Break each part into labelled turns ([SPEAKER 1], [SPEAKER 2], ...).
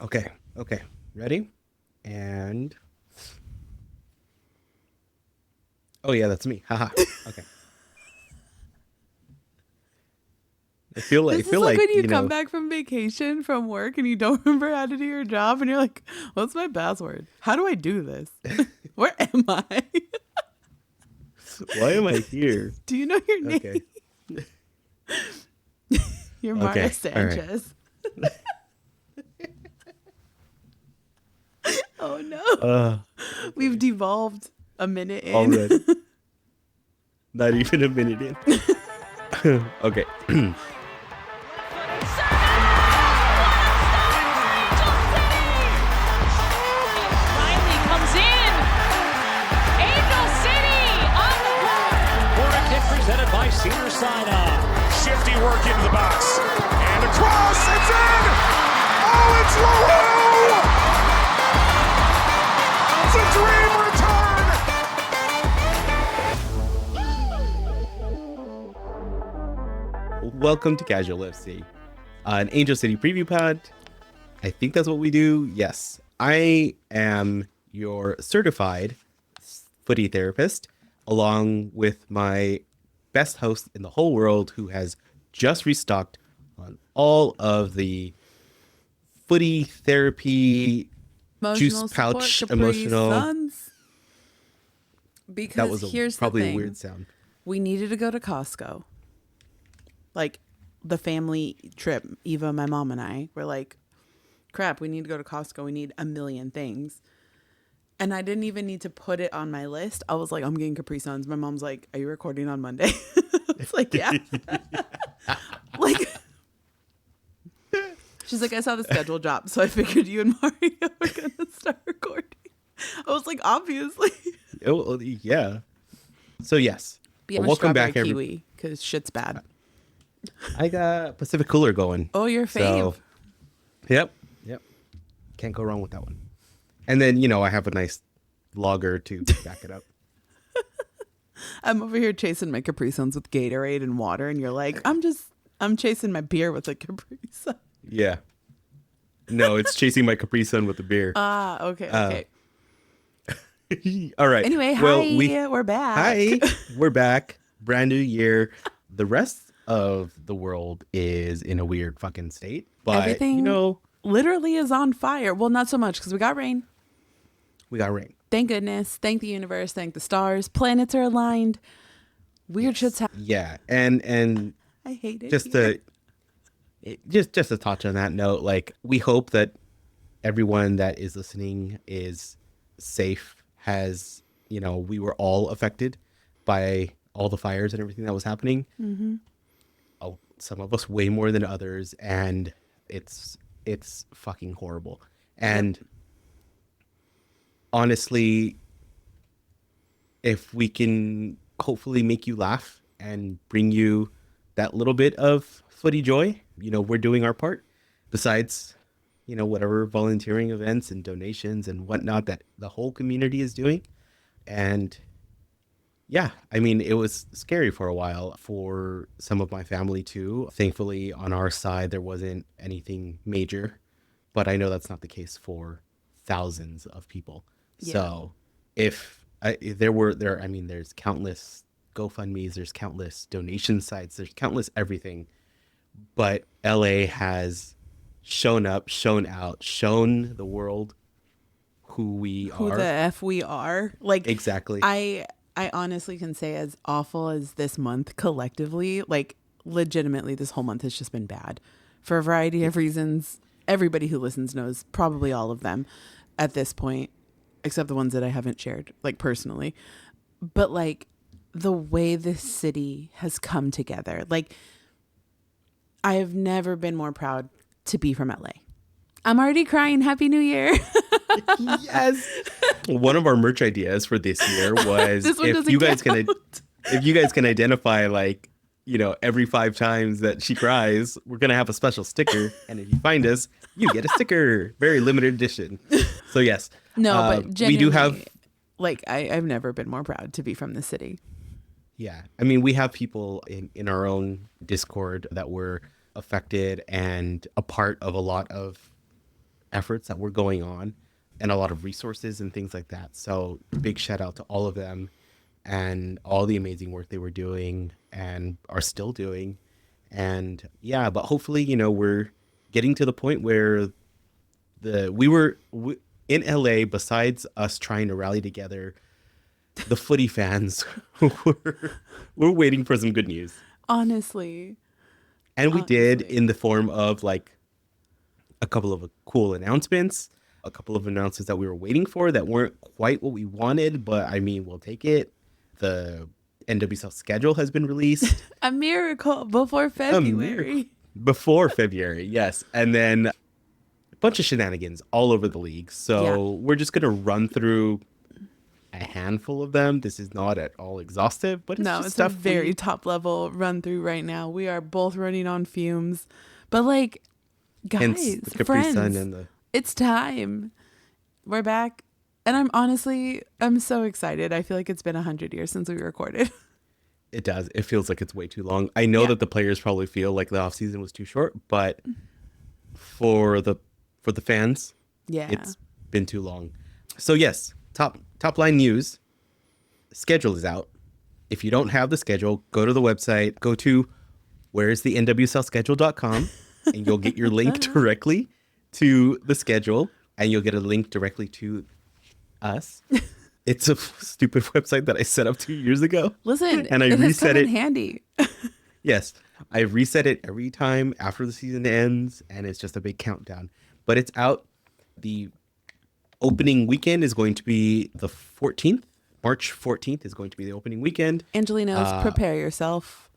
[SPEAKER 1] Okay. Okay. Ready? And oh yeah, that's me. Haha. Okay. I
[SPEAKER 2] This is
[SPEAKER 1] feel
[SPEAKER 2] like
[SPEAKER 1] like,
[SPEAKER 2] when you come back from vacation from work and you don't remember how to do your job and you're like, what's my password? How do I do this? Where am I?
[SPEAKER 1] why am I here?
[SPEAKER 2] Do you know your name?
[SPEAKER 1] Okay.
[SPEAKER 2] You're Marta
[SPEAKER 1] Okay. All right.
[SPEAKER 2] Sanchez. Oh no. We've
[SPEAKER 1] Okay.
[SPEAKER 2] devolved a minute in.
[SPEAKER 1] Already. Not even a minute in. Okay.
[SPEAKER 3] Riley comes in. Angel City on the board.
[SPEAKER 4] Corner kick presented by Senior Sinai. Shifty work into the box. And across. It's in. Oh, it's Lulu. It's a dream return.
[SPEAKER 1] Welcome to Casual FC, an Angel City preview pod. I think that's what we do. Yes, I am your certified footy therapist, along with my best host in the whole world, who has just restocked on all of the footy therapy juice pouch emotional.
[SPEAKER 2] Suns. Because
[SPEAKER 1] That was
[SPEAKER 2] here's
[SPEAKER 1] probably
[SPEAKER 2] the
[SPEAKER 1] a
[SPEAKER 2] thing.
[SPEAKER 1] weird sound.
[SPEAKER 2] We needed to go to Costco. Like the family trip, Eva, my mom, and I were like, crap, we need to go to Costco. We need a million things. And I didn't even need to put it on my list. I was like, I'm getting Capri Suns. My mom's like, are you recording on Monday? It's like, yeah. Like, she's like, I saw the schedule drop, so I figured you and Mario were going to start recording. I was like, obviously.
[SPEAKER 1] Oh, yeah. So, yes.
[SPEAKER 2] Be on a
[SPEAKER 1] Welcome
[SPEAKER 2] strawberry
[SPEAKER 1] back,
[SPEAKER 2] kiwi, because shit's bad.
[SPEAKER 1] I got Pacific Cooler going.
[SPEAKER 2] Oh, your fave.
[SPEAKER 1] So, yep. Can't go wrong with that one. And then, I have a nice lager to back it up.
[SPEAKER 2] I'm over here chasing my Capri Suns with Gatorade and water, and you're like, I'm chasing my beer with a Capri Sun.
[SPEAKER 1] Yeah. No, it's chasing my Capri Sun with the beer.
[SPEAKER 2] Ah, okay.
[SPEAKER 1] All right.
[SPEAKER 2] Anyway,
[SPEAKER 1] well,
[SPEAKER 2] hi, we're back.
[SPEAKER 1] Hi, we're back. Brand new year. The rest of the world is in a weird fucking state. But,
[SPEAKER 2] Everything literally is on fire. Well, not so much because we got rain.
[SPEAKER 1] we got rain.
[SPEAKER 2] Thank goodness. Thank the universe. Thank the stars. Planets are aligned. Weird shit's happening.
[SPEAKER 1] Yeah. And
[SPEAKER 2] I hate it.
[SPEAKER 1] just
[SPEAKER 2] here.
[SPEAKER 1] just to touch on that note, like, we hope that everyone that is listening is safe. Has, we were all affected by all the fires and everything that was happening.
[SPEAKER 2] Mm-hmm.
[SPEAKER 1] Oh, some of us way more than others, and it's fucking horrible. And honestly, if we can hopefully make you laugh and bring you that little bit of footy joy, we're doing our part. Besides, whatever volunteering events and donations and whatnot that the whole community is doing. And yeah, I mean, it was scary for a while for some of my family too. Thankfully, on our side, there wasn't anything major, but I know that's not the case for thousands of people.
[SPEAKER 2] Yeah.
[SPEAKER 1] So if there's countless GoFundMe's, there's countless donation sites, there's countless everything, but LA has shown up, shown out, shown the world who
[SPEAKER 2] the F we are. Like,
[SPEAKER 1] exactly.
[SPEAKER 2] I honestly can say, as awful as this month collectively, like, legitimately, this whole month has just been bad for a variety of reasons. Everybody who listens knows, probably all of them at this point, except the ones that I haven't shared, like, personally. But, like, the way this city has come together, like, I have never been more proud to be from LA. I'm already crying. Happy New Year.
[SPEAKER 1] Yes. One of our merch ideas for this year was if you guys can identify, like, every 5 times that she cries, we're going to have a special sticker. And if you find us, you get a sticker. Very limited edition. So yes.
[SPEAKER 2] No, but genuinely,
[SPEAKER 1] we do have,
[SPEAKER 2] like, I've never been more proud to be from the city.
[SPEAKER 1] yeah. I mean, we have people in our own Discord that were affected and a part of a lot of efforts that were going on and a lot of resources and things like that. So big shout out to all of them and all the amazing work they were doing and are still doing. And yeah, but hopefully, we're getting to the point where in LA, besides us trying to rally together, the footy fans we're waiting for some good news.
[SPEAKER 2] Honestly.
[SPEAKER 1] And we did, in the form of like a couple of cool announcements, a couple of announcements that we were waiting for that weren't quite what we wanted, but I mean, we'll take it. The NWSL schedule has been released.
[SPEAKER 2] A miracle before February.
[SPEAKER 1] Before February, yes. And then a bunch of shenanigans all over the league. So we're just going to run through a handful of them. This is not at all exhaustive, but
[SPEAKER 2] it's
[SPEAKER 1] stuff
[SPEAKER 2] a very top level run through right now. We are both running on fumes. But like, guys,
[SPEAKER 1] the Capri
[SPEAKER 2] friends,
[SPEAKER 1] Sun and
[SPEAKER 2] it's time. We're back. And I'm so excited. I feel like it's been 100 years since we recorded.
[SPEAKER 1] It does. It feels like it's way too long. I know that the players probably feel like the off season was too short, but for the fans, it's been too long. So yes, top line news. Schedule is out. If you don't have the schedule, go to the website. Go to where'sthenwslschedule.com and you'll get your link directly to the schedule, and you'll get a link directly to us. It's a stupid website that I set up 2 years ago.
[SPEAKER 2] Listen,
[SPEAKER 1] and I reset it.
[SPEAKER 2] Handy.
[SPEAKER 1] Yes, I reset it every time after the season ends, and it's just a big countdown. But it's out. The opening weekend is going to be the 14th. March 14th is going to be the opening weekend.
[SPEAKER 2] Angelinos, prepare yourself.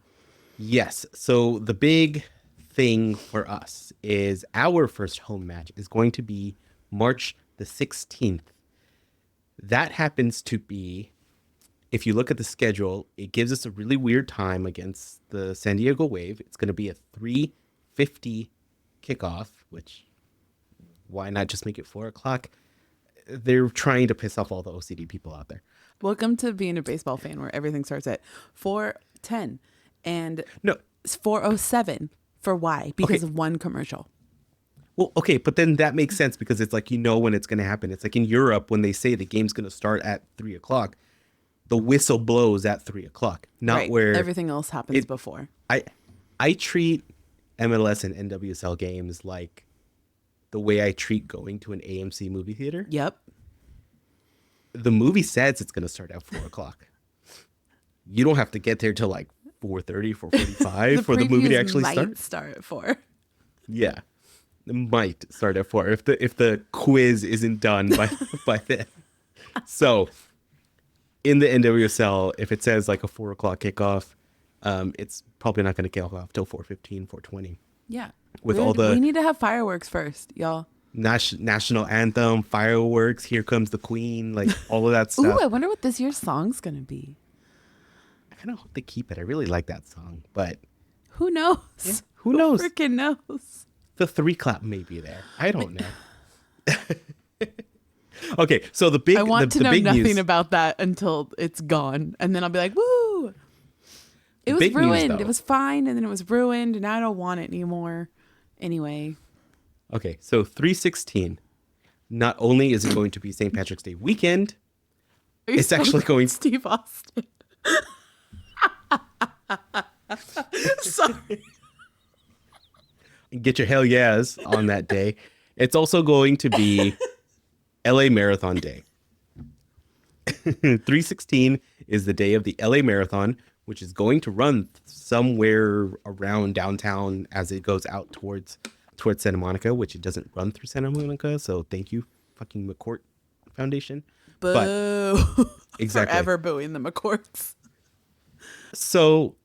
[SPEAKER 1] Yes. So the big thing for us is our first home match is going to be March the 16th. That happens to be, if you look at the schedule, it gives us a really weird time against the San Diego Wave. It's going to be a 3:50 kickoff, which why not just make it 4 o'clock? They're trying to piss off all the OCD people out there.
[SPEAKER 2] Welcome to being a baseball fan where everything starts at 4:10 and
[SPEAKER 1] No,
[SPEAKER 2] it's 4:07 for why? Because of one commercial.
[SPEAKER 1] Well, okay, but then that makes sense because it's like, when it's going to happen. It's like in Europe when they say the game's going to start at 3 o'clock, the whistle blows at 3 o'clock, not
[SPEAKER 2] right.
[SPEAKER 1] where
[SPEAKER 2] everything else happens before.
[SPEAKER 1] I treat MLS and NWSL games like the way I treat going to an AMC movie theater.
[SPEAKER 2] Yep.
[SPEAKER 1] The movie says it's going to start at 4 o'clock. You don't have to get there till like 4:30, 4:45 for the movie to actually
[SPEAKER 2] start at 4.
[SPEAKER 1] Yeah. It might start at 4 if the quiz isn't done by then. So in the NWSL, if it says like a 4 o'clock kickoff, it's probably not going to kick off till 4:15, 4:20.
[SPEAKER 2] Yeah.
[SPEAKER 1] With
[SPEAKER 2] we need to have fireworks first, y'all.
[SPEAKER 1] National anthem, fireworks, Here Comes the Queen, like all of that stuff.
[SPEAKER 2] Ooh, I wonder what this year's song's going to be.
[SPEAKER 1] I kind of hope they keep it. I really like that song, but
[SPEAKER 2] who knows?
[SPEAKER 1] Yeah, who knows?
[SPEAKER 2] Freaking knows.
[SPEAKER 1] The 3 clap may be there. I don't know. Okay, so
[SPEAKER 2] I want to know
[SPEAKER 1] big
[SPEAKER 2] nothing
[SPEAKER 1] news,
[SPEAKER 2] about that until it's gone, and then I'll be like, "Woo!" It was
[SPEAKER 1] big news,
[SPEAKER 2] ruined.
[SPEAKER 1] though.
[SPEAKER 2] It was fine, and then it was ruined, and I don't want it anymore. Anyway.
[SPEAKER 1] Okay, so 3/16. Not only is it going to be St. Patrick's Day weekend, it's actually going.
[SPEAKER 2] Steve Austin. Sorry.
[SPEAKER 1] Get your hell yes on that day. It's also going to be LA Marathon Day. 3/16 is the day of the LA Marathon, which is going to run somewhere around downtown as it goes out towards Santa Monica, which it doesn't run through Santa Monica. So thank you, fucking McCourt Foundation.
[SPEAKER 2] Boo.
[SPEAKER 1] But, exactly.
[SPEAKER 2] Forever booing the McCourts.
[SPEAKER 1] So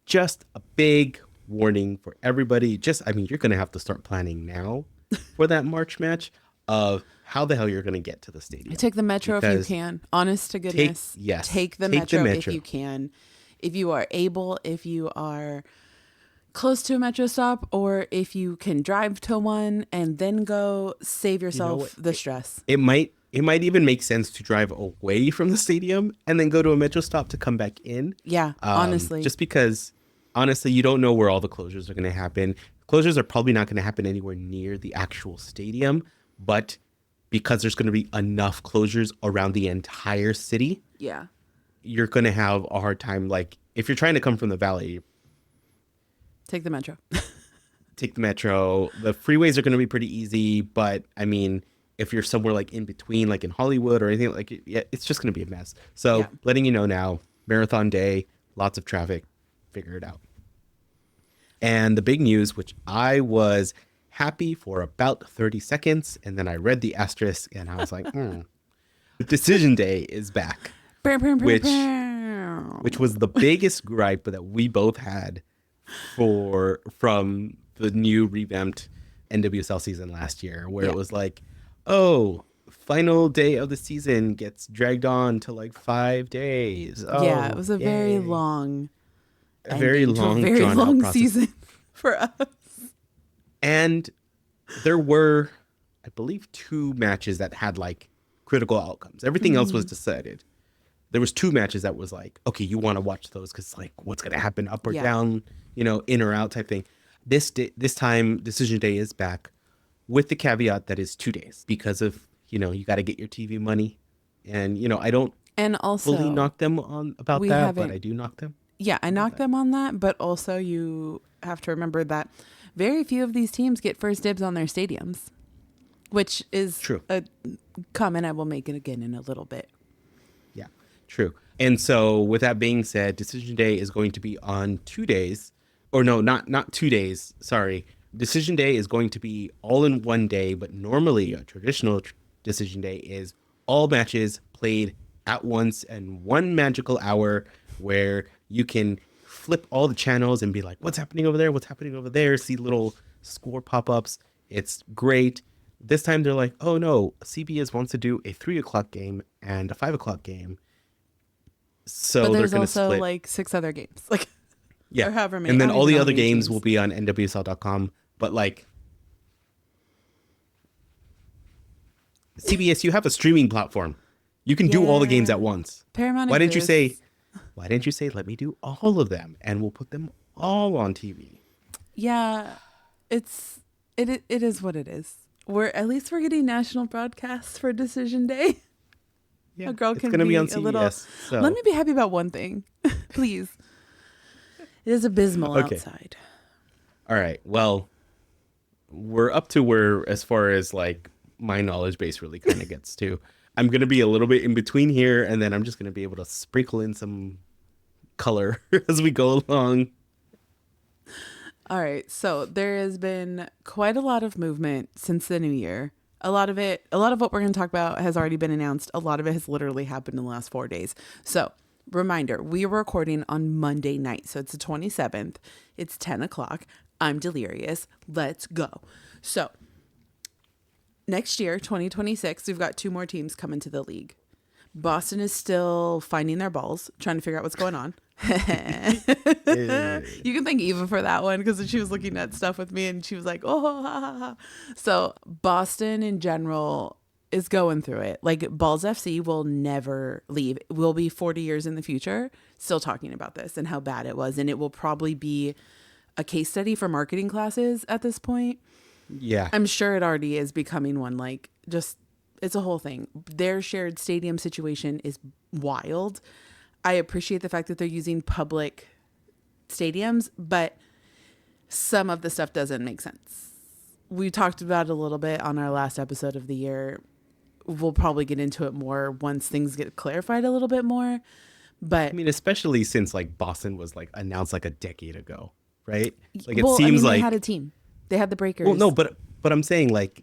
[SPEAKER 1] just a big warning for everybody. You're going to have to start planning now for that March match of how the hell you're going to get to the stadium.
[SPEAKER 2] Take the metro if you can. Honest to goodness. Take the metro if you can. If you are able, if you are close to a metro stop, or if you can drive to one and then go, save yourself the stress.
[SPEAKER 1] It might even make sense to drive away from the stadium and then go to a metro stop to come back in.
[SPEAKER 2] Yeah, honestly.
[SPEAKER 1] Just because, honestly, you don't know where all the closures are going to happen. Closures are probably not going to happen anywhere near the actual stadium, but because there's going to be enough closures around the entire city,
[SPEAKER 2] Yeah.
[SPEAKER 1] you're going to have a hard time. Like, if you're trying to come from the valley,
[SPEAKER 2] Take the metro.
[SPEAKER 1] take the metro. The freeways are going to be pretty easy, but I mean, if you're somewhere like in between, like in Hollywood or anything, like, yeah, it's just going to be a mess. So
[SPEAKER 2] Yeah.
[SPEAKER 1] letting you know now, marathon day, lots of traffic, figure it out. And the big news, which I was happy for about 30 seconds, and then I read the asterisk and I was like, Decision Day is back, which was the biggest gripe that we both had from the new revamped NWSL season last year, where it was like, oh, final day of the season gets dragged on to like 5 days. Oh,
[SPEAKER 2] yeah, it was a very
[SPEAKER 1] yay.
[SPEAKER 2] long,
[SPEAKER 1] A very
[SPEAKER 2] ending to
[SPEAKER 1] long,
[SPEAKER 2] a very
[SPEAKER 1] drawn
[SPEAKER 2] long
[SPEAKER 1] out process.
[SPEAKER 2] season for us.
[SPEAKER 1] And there were, I believe, 2 matches that had like critical outcomes. Everything else was decided. There was 2 matches that was like, okay, you want to watch those because like what's going to happen, up or down, you know, in or out type thing. This time, Decision Day is back with the caveat that it's 2 days because of, you know, you got to get your TV money. And, you know, I don't
[SPEAKER 2] And also,
[SPEAKER 1] fully knock them on about
[SPEAKER 2] we
[SPEAKER 1] that, but
[SPEAKER 2] haven't-
[SPEAKER 1] I do knock them.
[SPEAKER 2] yeah, I knocked them on that, but also you have to remember that very few of these teams get first dibs on their stadiums, which is
[SPEAKER 1] True.
[SPEAKER 2] a comment I will make it again in a little bit.
[SPEAKER 1] Yeah, true. And so with that being said, Decision Day is going to be on 2 days. Or no, not 2 days. Sorry. Decision Day is going to be all in one day, but normally a traditional Decision Day is all matches played at once in one magical hour where you can flip all the channels and be like, what's happening over there? What's happening over there? See little score pop-ups. It's great. This time they're like, oh no, CBS wants to do a 3 o'clock game and a 5 o'clock game. So
[SPEAKER 2] But
[SPEAKER 1] they're
[SPEAKER 2] there's
[SPEAKER 1] going to
[SPEAKER 2] also
[SPEAKER 1] split.
[SPEAKER 2] like 6 other games. Like,
[SPEAKER 1] Yeah.
[SPEAKER 2] or however many.
[SPEAKER 1] And then
[SPEAKER 2] I don't
[SPEAKER 1] all
[SPEAKER 2] even
[SPEAKER 1] the
[SPEAKER 2] know
[SPEAKER 1] other
[SPEAKER 2] how many
[SPEAKER 1] games
[SPEAKER 2] teams.
[SPEAKER 1] will be on NWSL.com. But like, CBS, you have a streaming platform. You can do all the games
[SPEAKER 2] Yeah.
[SPEAKER 1] at once.
[SPEAKER 2] Paramount
[SPEAKER 1] Why didn't you say,
[SPEAKER 2] exists.
[SPEAKER 1] let me do all of them and we'll put them all on TV?
[SPEAKER 2] Yeah, it is what it is. At least we're getting national broadcasts for Decision Day.
[SPEAKER 1] Yeah,
[SPEAKER 2] A girl
[SPEAKER 1] it's
[SPEAKER 2] can
[SPEAKER 1] gonna be on
[SPEAKER 2] a
[SPEAKER 1] CBS.
[SPEAKER 2] little.
[SPEAKER 1] So
[SPEAKER 2] Let me be happy about one thing, please. It is abysmal
[SPEAKER 1] Okay.
[SPEAKER 2] outside.
[SPEAKER 1] all right. Well, we're up to where, as far as like my knowledge base really kind of gets to. I'm gonna be a little bit in between here, and then I'm just gonna be able to sprinkle in some color as we go along.
[SPEAKER 2] All right, so there has been quite a lot of movement since the new year. A lot of what we're going to talk about has already been announced. A lot of it has literally happened in the last 4 days. So, reminder, we are recording on Monday night. So, it's the 27th. It's 10 o'clock. I'm delirious. Let's go. So, next year, 2026, we've got 2 more teams coming to the league. Boston is still finding their balls, trying to figure out what's going on. You can thank Eva for that one because she was looking at stuff with me and she was like, oh, ha, ha, ha. So Boston in general is going through it. Like Balls FC will never leave. We'll be 40 years in the future still talking about this and how bad it was. And it will probably be a case study for marketing classes at this point.
[SPEAKER 1] Yeah.
[SPEAKER 2] I'm sure it already is becoming one. Like just, it's a whole thing. Their shared stadium situation is wild. I appreciate the fact that they're using public stadiums, but some of the stuff doesn't make sense. We talked about it a little bit on our last episode of the year. We'll probably get into it more once things get clarified a little bit more. But
[SPEAKER 1] I mean, especially since like Boston was like announced like a decade ago, right? Like it
[SPEAKER 2] well,
[SPEAKER 1] seems
[SPEAKER 2] they
[SPEAKER 1] like
[SPEAKER 2] had a team. They had the Breakers.
[SPEAKER 1] well, no, but I'm saying like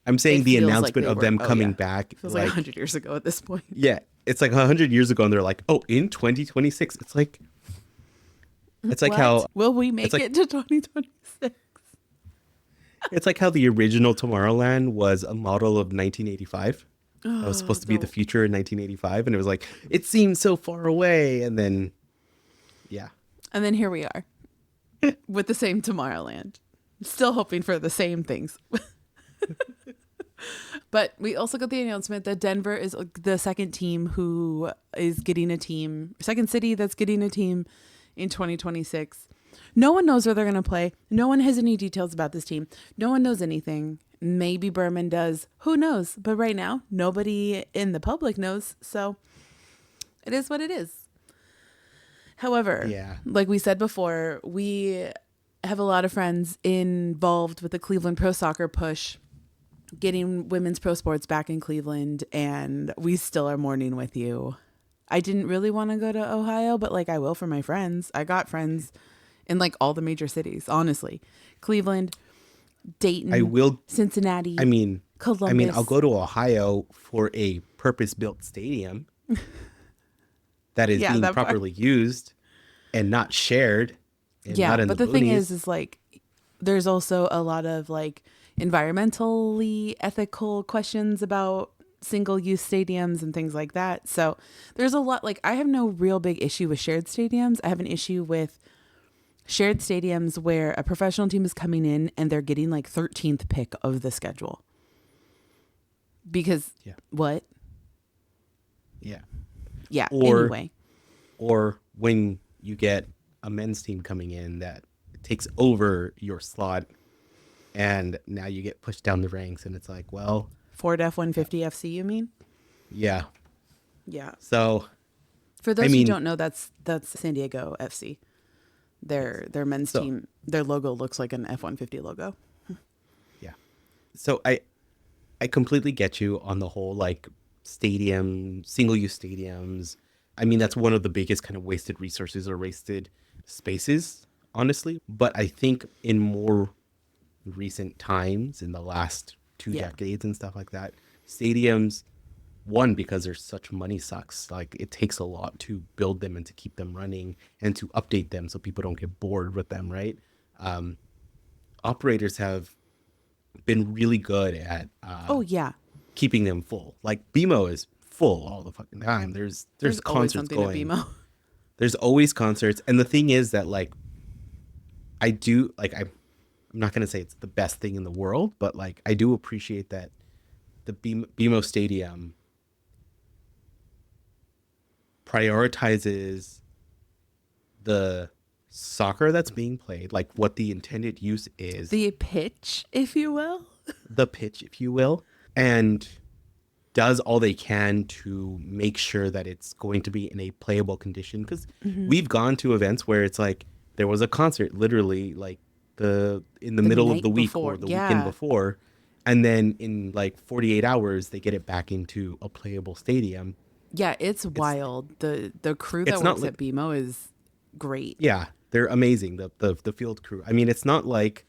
[SPEAKER 1] I'm saying
[SPEAKER 2] It
[SPEAKER 1] the
[SPEAKER 2] feels like
[SPEAKER 1] announcement
[SPEAKER 2] they
[SPEAKER 1] of
[SPEAKER 2] were-
[SPEAKER 1] them
[SPEAKER 2] oh,
[SPEAKER 1] coming
[SPEAKER 2] yeah.
[SPEAKER 1] back,
[SPEAKER 2] It feels like 100 years ago at this point.
[SPEAKER 1] yeah, it's like 100 years ago, and they're like, oh, in 2026, it's like
[SPEAKER 2] What?
[SPEAKER 1] how
[SPEAKER 2] will we make
[SPEAKER 1] like-
[SPEAKER 2] it to 2026?
[SPEAKER 1] it's like how the original Tomorrowland was a model of 1985. That was supposed to be the future in 1985, and it was like it seems so far away, and then yeah.
[SPEAKER 2] And then here we are with the same Tomorrowland, still hoping for the same things. But we also got the announcement that Denver is the second team who is getting a team, second city that's getting a team in 2026. No one knows where they're going to play. No one has any details about this team. No one knows anything. Maybe Berman does. Who knows? But right now, nobody in the public knows. So it is what it is. However, like we said before, we have a lot of friends involved with the Cleveland Pro Soccer push, getting women's pro sports back in Cleveland, and we still are mourning with you. I didn't really want to go to Ohio, but like I will for my friends. I got friends in like all the major cities, honestly. Cleveland, Dayton, Cincinnati. Columbus.
[SPEAKER 1] I'll go to Ohio for a purpose-built stadium that is being properly used and not shared. And not in
[SPEAKER 2] but the thing is like there's also a lot of like environmentally ethical questions about single-use stadiums and things like that. So there's a lot. Like I have no real big issue with shared stadiums. I have an issue with shared stadiums where a professional team is coming in and they're getting like 13th pick of the schedule. Because what?
[SPEAKER 1] Yeah.
[SPEAKER 2] Yeah. Anyway.
[SPEAKER 1] Or when you get a men's team coming in that takes over your slot and now you get pushed down the ranks and it's like, well,
[SPEAKER 2] Ford F-150 FC, you mean?
[SPEAKER 1] Yeah.
[SPEAKER 2] Yeah.
[SPEAKER 1] So
[SPEAKER 2] for those who don't know, that's San Diego FC. Their men's team, their logo looks like an F-150 logo.
[SPEAKER 1] Yeah. So I completely get you on the whole like stadium, single-use stadiums. I mean, that's one of the biggest kind of wasted resources or wasted spaces, honestly. But I think in more recent times, in the last 2 decades and stuff like that, stadiums, one, because there's such money sucks, like it takes a lot to build them and to keep them running and to update them so people don't get bored with them, right? Operators have been really good at keeping them full. Like BMO is full all the fucking time. There's concerts going. At BMO. There's always concerts, and the thing is that like I'm not gonna say it's the best thing in the world, but like I do appreciate that the BMO Stadium prioritizes the soccer that's being played, like what the intended use is.
[SPEAKER 2] The pitch, if you will.
[SPEAKER 1] And does all they can to make sure that it's going to be in a playable condition. Because we've gone to events where it's like there was a concert literally like in the middle of the week or the weekend before. And then in like 48 hours, they get it back into a playable stadium.
[SPEAKER 2] Yeah, it's wild. The crew that works at BMO is great.
[SPEAKER 1] Yeah, they're amazing. The field crew. I mean, it's not like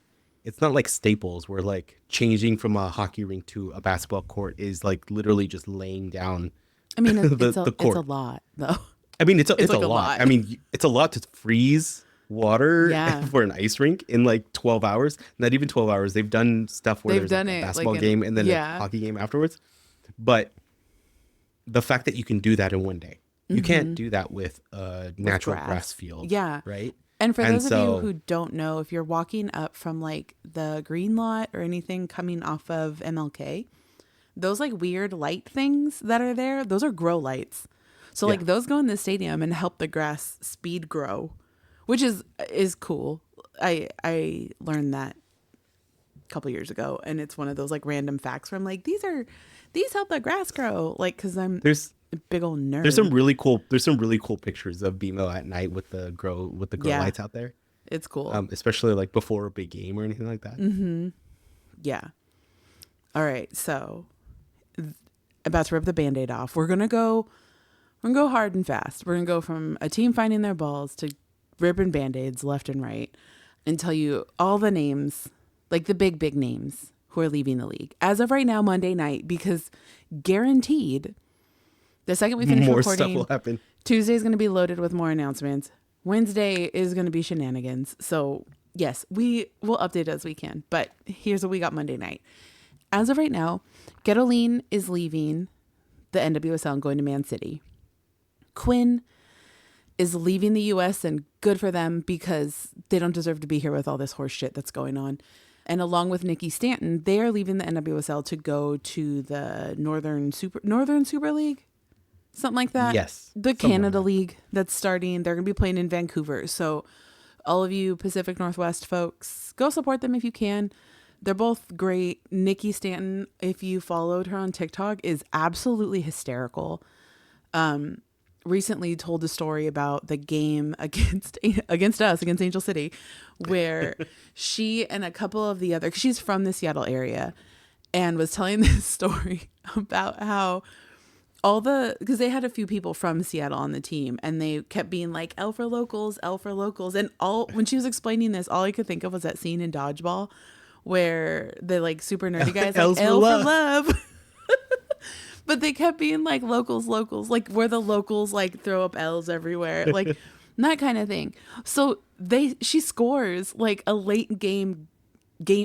[SPEAKER 1] Staples where like changing from a hockey rink to a basketball court is like literally just laying down.
[SPEAKER 2] I mean, it's a lot though.
[SPEAKER 1] I mean, it's like a lot. I mean, it's a lot to freeze water for an ice rink in like 12 hours. Not even 12 hours. They've done stuff where there's like a basketball game and then a hockey game afterwards. But the fact that you can do that in one day, you can't do that with a natural grass field.
[SPEAKER 2] Yeah.
[SPEAKER 1] Right.
[SPEAKER 2] And for those of you who don't know, if you're walking up from like the green lot or anything coming off of MLK, those like weird light things that are there, those are grow lights. So like those go in the stadium and help the grass speed grow, which is cool. I learned that a couple years ago, and it's one of those like random facts where I'm like, these help the grass grow, like because there's a big old nerd.
[SPEAKER 1] There's some really cool pictures of BMO at night with the grow lights out there.
[SPEAKER 2] It's cool,
[SPEAKER 1] especially like before a big game or anything like that.
[SPEAKER 2] Mm-hmm. Yeah. All right, so about to rip the Band-Aid off. We're gonna go hard and fast. We're gonna go from a team finding their balls to ripping Band-Aids left and right, and tell you all the names, like the big names who are leaving the league as of right now, Monday night, because guaranteed. The second we finish
[SPEAKER 1] more
[SPEAKER 2] recording,
[SPEAKER 1] stuff will happen.
[SPEAKER 2] Tuesday is going to be loaded with more announcements. Wednesday is going to be shenanigans. So yes, we will update as we can. But here's what we got Monday night. As of right now, Gettoline is leaving the NWSL and going to Man City. Quinn is leaving the U.S. and good for them because they don't deserve to be here with all this horse shit that's going on. And along with Nikki Stanton, they are leaving the NWSL to go to the Northern Super League. Something like that.
[SPEAKER 1] Yes.
[SPEAKER 2] The Canada League that's starting. They're going to be playing in Vancouver. So all of you Pacific Northwest folks, go support them if you can. They're both great. Nikki Stanton, if you followed her on TikTok, is absolutely hysterical. Recently told a story about the game against Angel City, where she and a couple of the other, 'cause she's from the Seattle area, and was telling this story about how because they had a few people from Seattle on the team, and they kept being like, L for locals. And when she was explaining this, all I could think of was that scene in Dodgeball where the like super nerdy guys like L for love. But they kept being like locals, like where the locals like throw up L's everywhere, like that kind of thing. So she scores like a late game,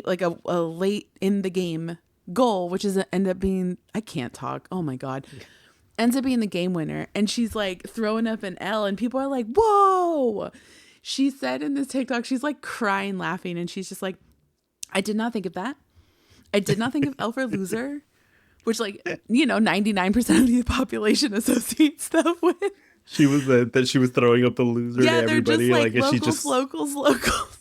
[SPEAKER 2] like a late in the game goal, which is end up being, I can't talk. Oh my God. Ends up being the game winner. And she's like throwing up an L, and people are like, whoa. She said in this TikTok, she's like crying, laughing. And she's just like, I did not think of that. I did not think of L for loser, which 99% of the population associates stuff with.
[SPEAKER 1] She was throwing up the loser to everybody.
[SPEAKER 2] They're just like locals.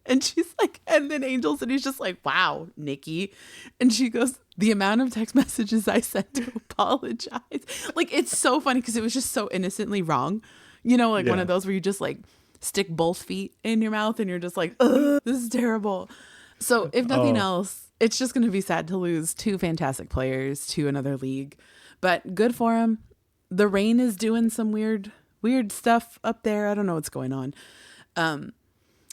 [SPEAKER 2] And she's like, and then Angel City's just like, wow, Nikki. And she goes, the amount of text messages I sent to apologize. Like, it's so funny because it was just so innocently wrong. One of those where you just like stick both feet in your mouth and you're just like, ugh, this is terrible. So if nothing else, it's just going to be sad to lose two fantastic players to another league. But good for them. The rain is doing some weird stuff up there. I don't know what's going on.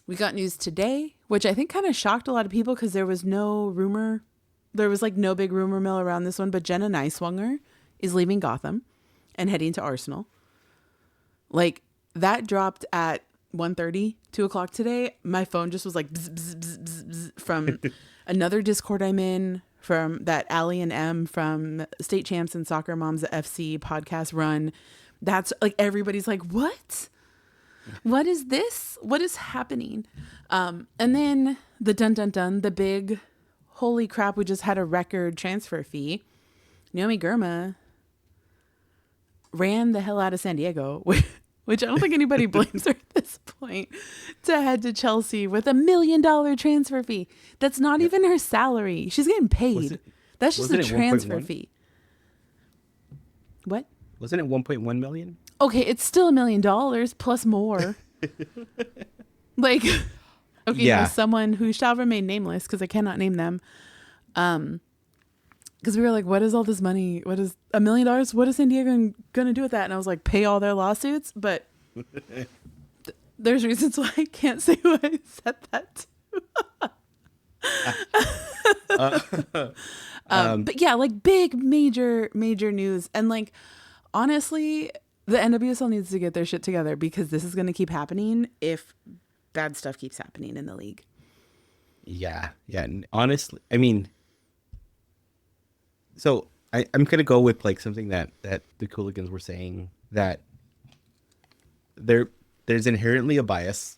[SPEAKER 2] We got news today, which I think kind of shocked a lot of people because there was no rumor. There was like no big rumor mill around this one, but Jenna Neiswanger is leaving Gotham and heading to Arsenal. Like that dropped at 1:30, 2 o'clock today. My phone just was like bzz, bzz, bzz, bzz, bzz, from another Discord I'm in, from that Allie and M from State Champs and Soccer Moms FC podcast run. That's like, everybody's like, what? What is this? What is happening? And then the the big, holy crap, we just had a record transfer fee. Naomi Girma ran the hell out of San Diego, which I don't think anybody blames her at this point, to head to Chelsea with $1 million transfer fee. That's not even her salary. She's getting paid. That's just a transfer fee. What?
[SPEAKER 1] Wasn't it 1.1 million?
[SPEAKER 2] Okay, it's still $1 million plus more. Like, okay,
[SPEAKER 1] yeah.
[SPEAKER 2] There's someone who shall remain nameless because I cannot name them. Because we were like, what is all this money? What is $1 million? What is San Diego going to do with that? And I was like, pay all their lawsuits. But there's reasons why I can't say who I said that to. But yeah, like big, major news. And like, honestly, the NWSL needs to get their shit together because this is going to keep happening if bad stuff keeps happening in the league.
[SPEAKER 1] Yeah. And honestly, I mean, so I'm going to go with like something that the Cooligans were saying, that there's inherently a bias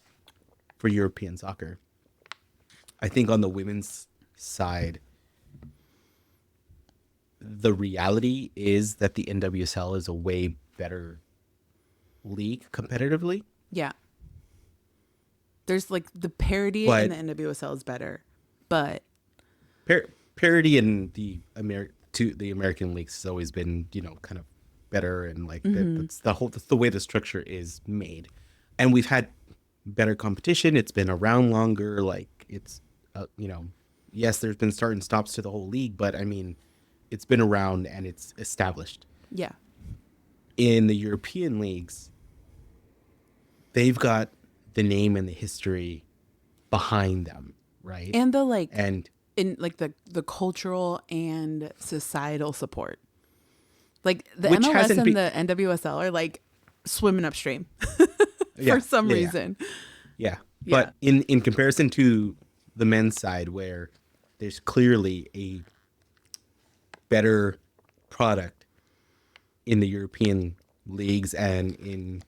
[SPEAKER 1] for European soccer. I think on the women's side, the reality is that the NWSL is a way better league competitively.
[SPEAKER 2] Yeah. There's like the parity in the NWSL is better, but
[SPEAKER 1] parity in the American leagues has always been, kind of better, and like that's the way the structure is made. And we've had better competition. It's been around longer. Like it's, yes, there's been start and stops to the whole league, but I mean, it's been around and it's established.
[SPEAKER 2] Yeah.
[SPEAKER 1] In the European leagues, they've got the name and the history behind them, right?
[SPEAKER 2] And in like the cultural and societal support. Like the MLS and the NWSL are like swimming upstream for some reason.
[SPEAKER 1] Yeah. But in comparison to the men's side, where there's clearly a better product in the European leagues and in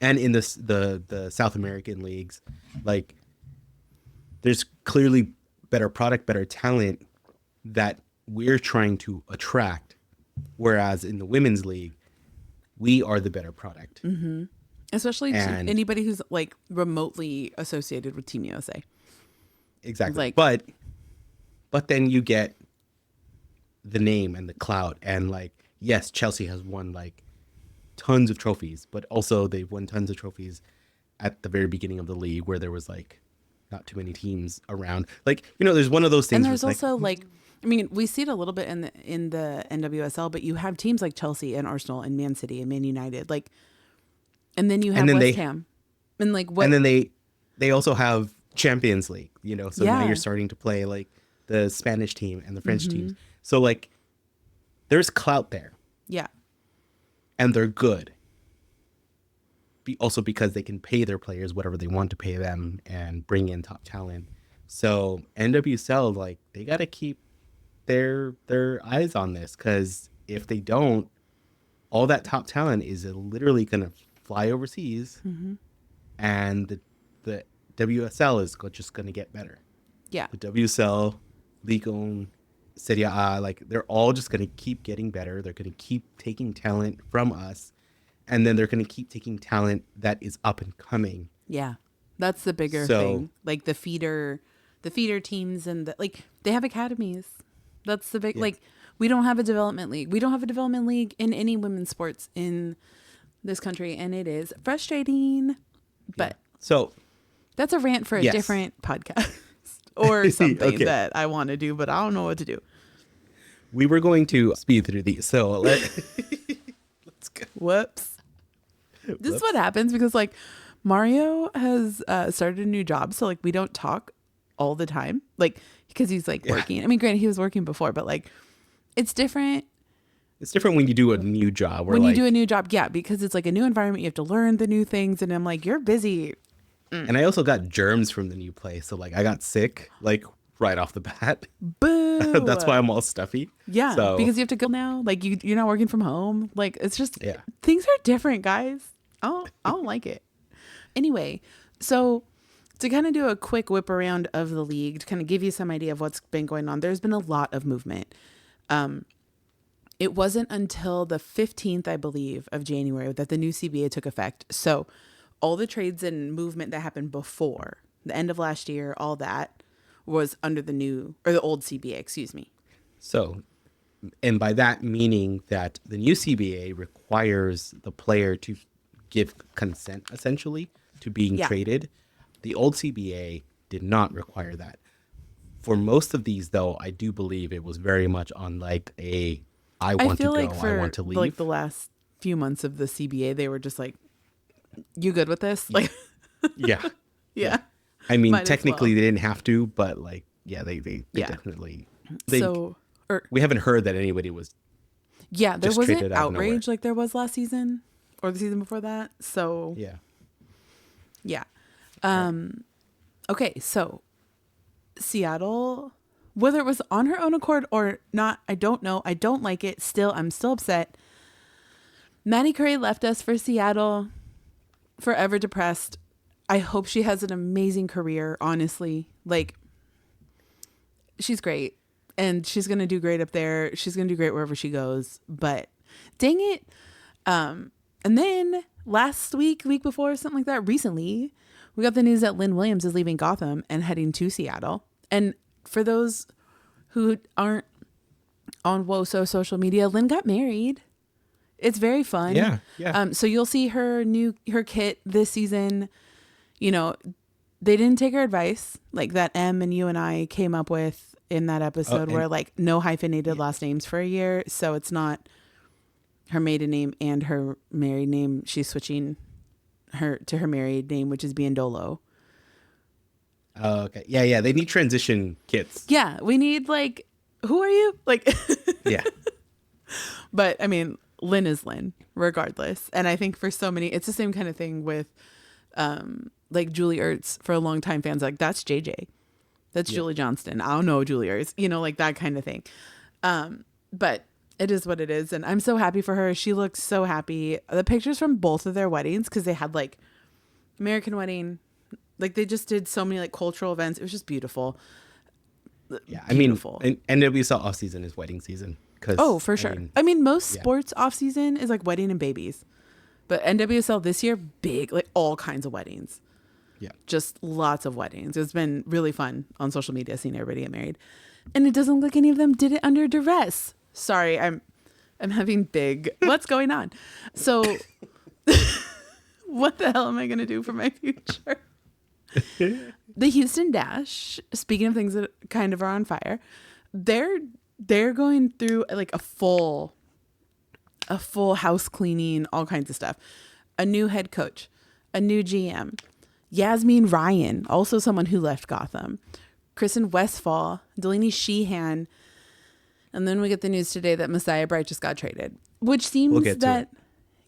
[SPEAKER 1] the South American leagues, like there's clearly better product, better talent that we're trying to attract, whereas in the women's league we are the better product.
[SPEAKER 2] And Especially to
[SPEAKER 1] And-
[SPEAKER 2] anybody who's like remotely associated with Team USA.
[SPEAKER 1] Exactly.
[SPEAKER 2] Like-
[SPEAKER 1] But then you get the name and the clout, and like, yes, Chelsea has won like tons of trophies, but also they've won tons of trophies at the very beginning of the league where there was like not too many teams around. Like, you know, there's one of those things.
[SPEAKER 2] And there's
[SPEAKER 1] where
[SPEAKER 2] also like, I mean, we see it a little bit in the NWSL, but you have teams like Chelsea and Arsenal and Man City and Man United, like, and then you have West Ham, and like what?
[SPEAKER 1] And then they also have Champions League, you know. So now
[SPEAKER 2] Yeah.
[SPEAKER 1] you're starting to play like the Spanish team and the French teams. So like, there's clout there,
[SPEAKER 2] Yeah,
[SPEAKER 1] and they're good. Also because they can pay their players whatever they want to pay them and bring in top talent. So NWSL, like, they got to keep their eyes on this, because if they don't, all that top talent is literally going to fly overseas, and the WSL is just going to get better.
[SPEAKER 2] yeah,
[SPEAKER 1] The WSL, Ligue 1, Serie A, like, they're all just going to keep getting better. They're going to keep taking talent from us, and then they're going to keep taking talent that is up and coming.
[SPEAKER 2] yeah. That's the bigger
[SPEAKER 1] So-
[SPEAKER 2] thing. Like the feeder teams and like they have academies. That's the big like we don't have a development league. We don't have a development league in any women's sports in this country, and it is frustrating. But
[SPEAKER 1] So
[SPEAKER 2] that's a rant for a
[SPEAKER 1] Yes.
[SPEAKER 2] different podcast or something
[SPEAKER 1] Okay.
[SPEAKER 2] that I want to do, but I don't know what to do.
[SPEAKER 1] we were going to speed through these. So let's go.
[SPEAKER 2] Whoops. This is what happens because like Mario has started a new job, so like we don't talk all the time, like because he's like working. I mean, granted, he was working before, but like it's different
[SPEAKER 1] It's different when you do a new job.
[SPEAKER 2] when you do a new job. Yeah, because it's like a new environment. You have to learn the new things, and I'm like, you're busy.
[SPEAKER 1] And I also got germs from the new place. So like I got sick like right off the bat.
[SPEAKER 2] Boo.
[SPEAKER 1] That's why I'm all stuffy.
[SPEAKER 2] Yeah,
[SPEAKER 1] So,
[SPEAKER 2] because you have to go now. Like you're not working from home. Like it's just
[SPEAKER 1] Yeah.
[SPEAKER 2] things are different, guys. I don't like it. Anyway, so to kind of do a quick whip around of the league to kind of give you some idea of what's been going on, there's been a lot of movement. It wasn't until the 15th, I believe, of January that the new CBA took effect. So all the trades and movement that happened before the end of last year, all that was under the old CBA, excuse me.
[SPEAKER 1] So, and by that meaning that the new CBA requires the player to give consent essentially to being
[SPEAKER 2] Yeah.
[SPEAKER 1] traded. The old CBA did not require that. For most of these, though, I do believe it was very much on like I want to
[SPEAKER 2] feel
[SPEAKER 1] go,
[SPEAKER 2] like for
[SPEAKER 1] I want to leave.
[SPEAKER 2] like the last few months of the CBA, they were just like, "You good with this?" Like,
[SPEAKER 1] Yeah.
[SPEAKER 2] yeah.
[SPEAKER 1] I mean,
[SPEAKER 2] Might as
[SPEAKER 1] technically
[SPEAKER 2] well.
[SPEAKER 1] they didn't have to, but like, yeah, they
[SPEAKER 2] Yeah.
[SPEAKER 1] definitely.
[SPEAKER 2] We
[SPEAKER 1] haven't heard that anybody was.
[SPEAKER 2] yeah, there
[SPEAKER 1] just
[SPEAKER 2] wasn't
[SPEAKER 1] traded out of nowhere.
[SPEAKER 2] outrage like there was last season or the season before that. So
[SPEAKER 1] Yeah.
[SPEAKER 2] yeah. Okay, so Seattle, whether it was on her own accord or not, I don't know. I don't like it. I'm still upset. Maddie Curry left us for Seattle. Forever depressed. I hope she has an amazing career, honestly. Like, she's great. And she's going to do great up there. She's going to do great wherever she goes. But dang it. And then last week before, something like that, recently, we got the news that Lynn Williams is leaving Gotham and heading to Seattle. And for those who aren't on WOSO social media, Lynn got married. It's very fun.
[SPEAKER 1] Yeah, yeah.
[SPEAKER 2] So you'll see her kit this season. You know, they didn't take her advice like that Em and you and I came up with in that episode where like no hyphenated last names for a year. So it's not her maiden name and her married name. She's switching her to her married name, which is Biandolo.
[SPEAKER 1] Okay. Yeah. They need transition kits.
[SPEAKER 2] Yeah, we need like, who are you? Like,
[SPEAKER 1] Yeah.
[SPEAKER 2] but I mean, Lynn is Lynn regardless. And I think for so many, it's the same kind of thing with like Julie Ertz for a long time fans. Like that's JJ. That's Julie Johnston. I don't know Julie Ertz, you know, like that kind of thing. But it is what it is. And I'm so happy for her. She looks so happy. The pictures from both of their weddings, because they had like American wedding, like they just did so many like cultural events. It was just beautiful.
[SPEAKER 1] Yeah.
[SPEAKER 2] Beautiful.
[SPEAKER 1] I mean, NWSL off season is wedding season.
[SPEAKER 2] Oh, for sure. I mean, most
[SPEAKER 1] yeah.
[SPEAKER 2] sports off season is like wedding and babies. But NWSL this year, big, like all kinds of weddings.
[SPEAKER 1] Yeah.
[SPEAKER 2] Just lots of weddings. It's been really fun on social media seeing everybody get married. And it doesn't look like any of them did it under duress. Sorry, I'm having big, what's going on? So what the hell am I going to do for my future? The Houston Dash, speaking of things that kind of are on fire, they're going through like a full house cleaning, all kinds of stuff. A new head coach, a new GM, Yasmin Ryan, also someone who left Gotham, Kristen Westphal, Delaney Sheehan, and then we get the news today that Messiah Bright just got traded, which seems
[SPEAKER 1] We'll get to it.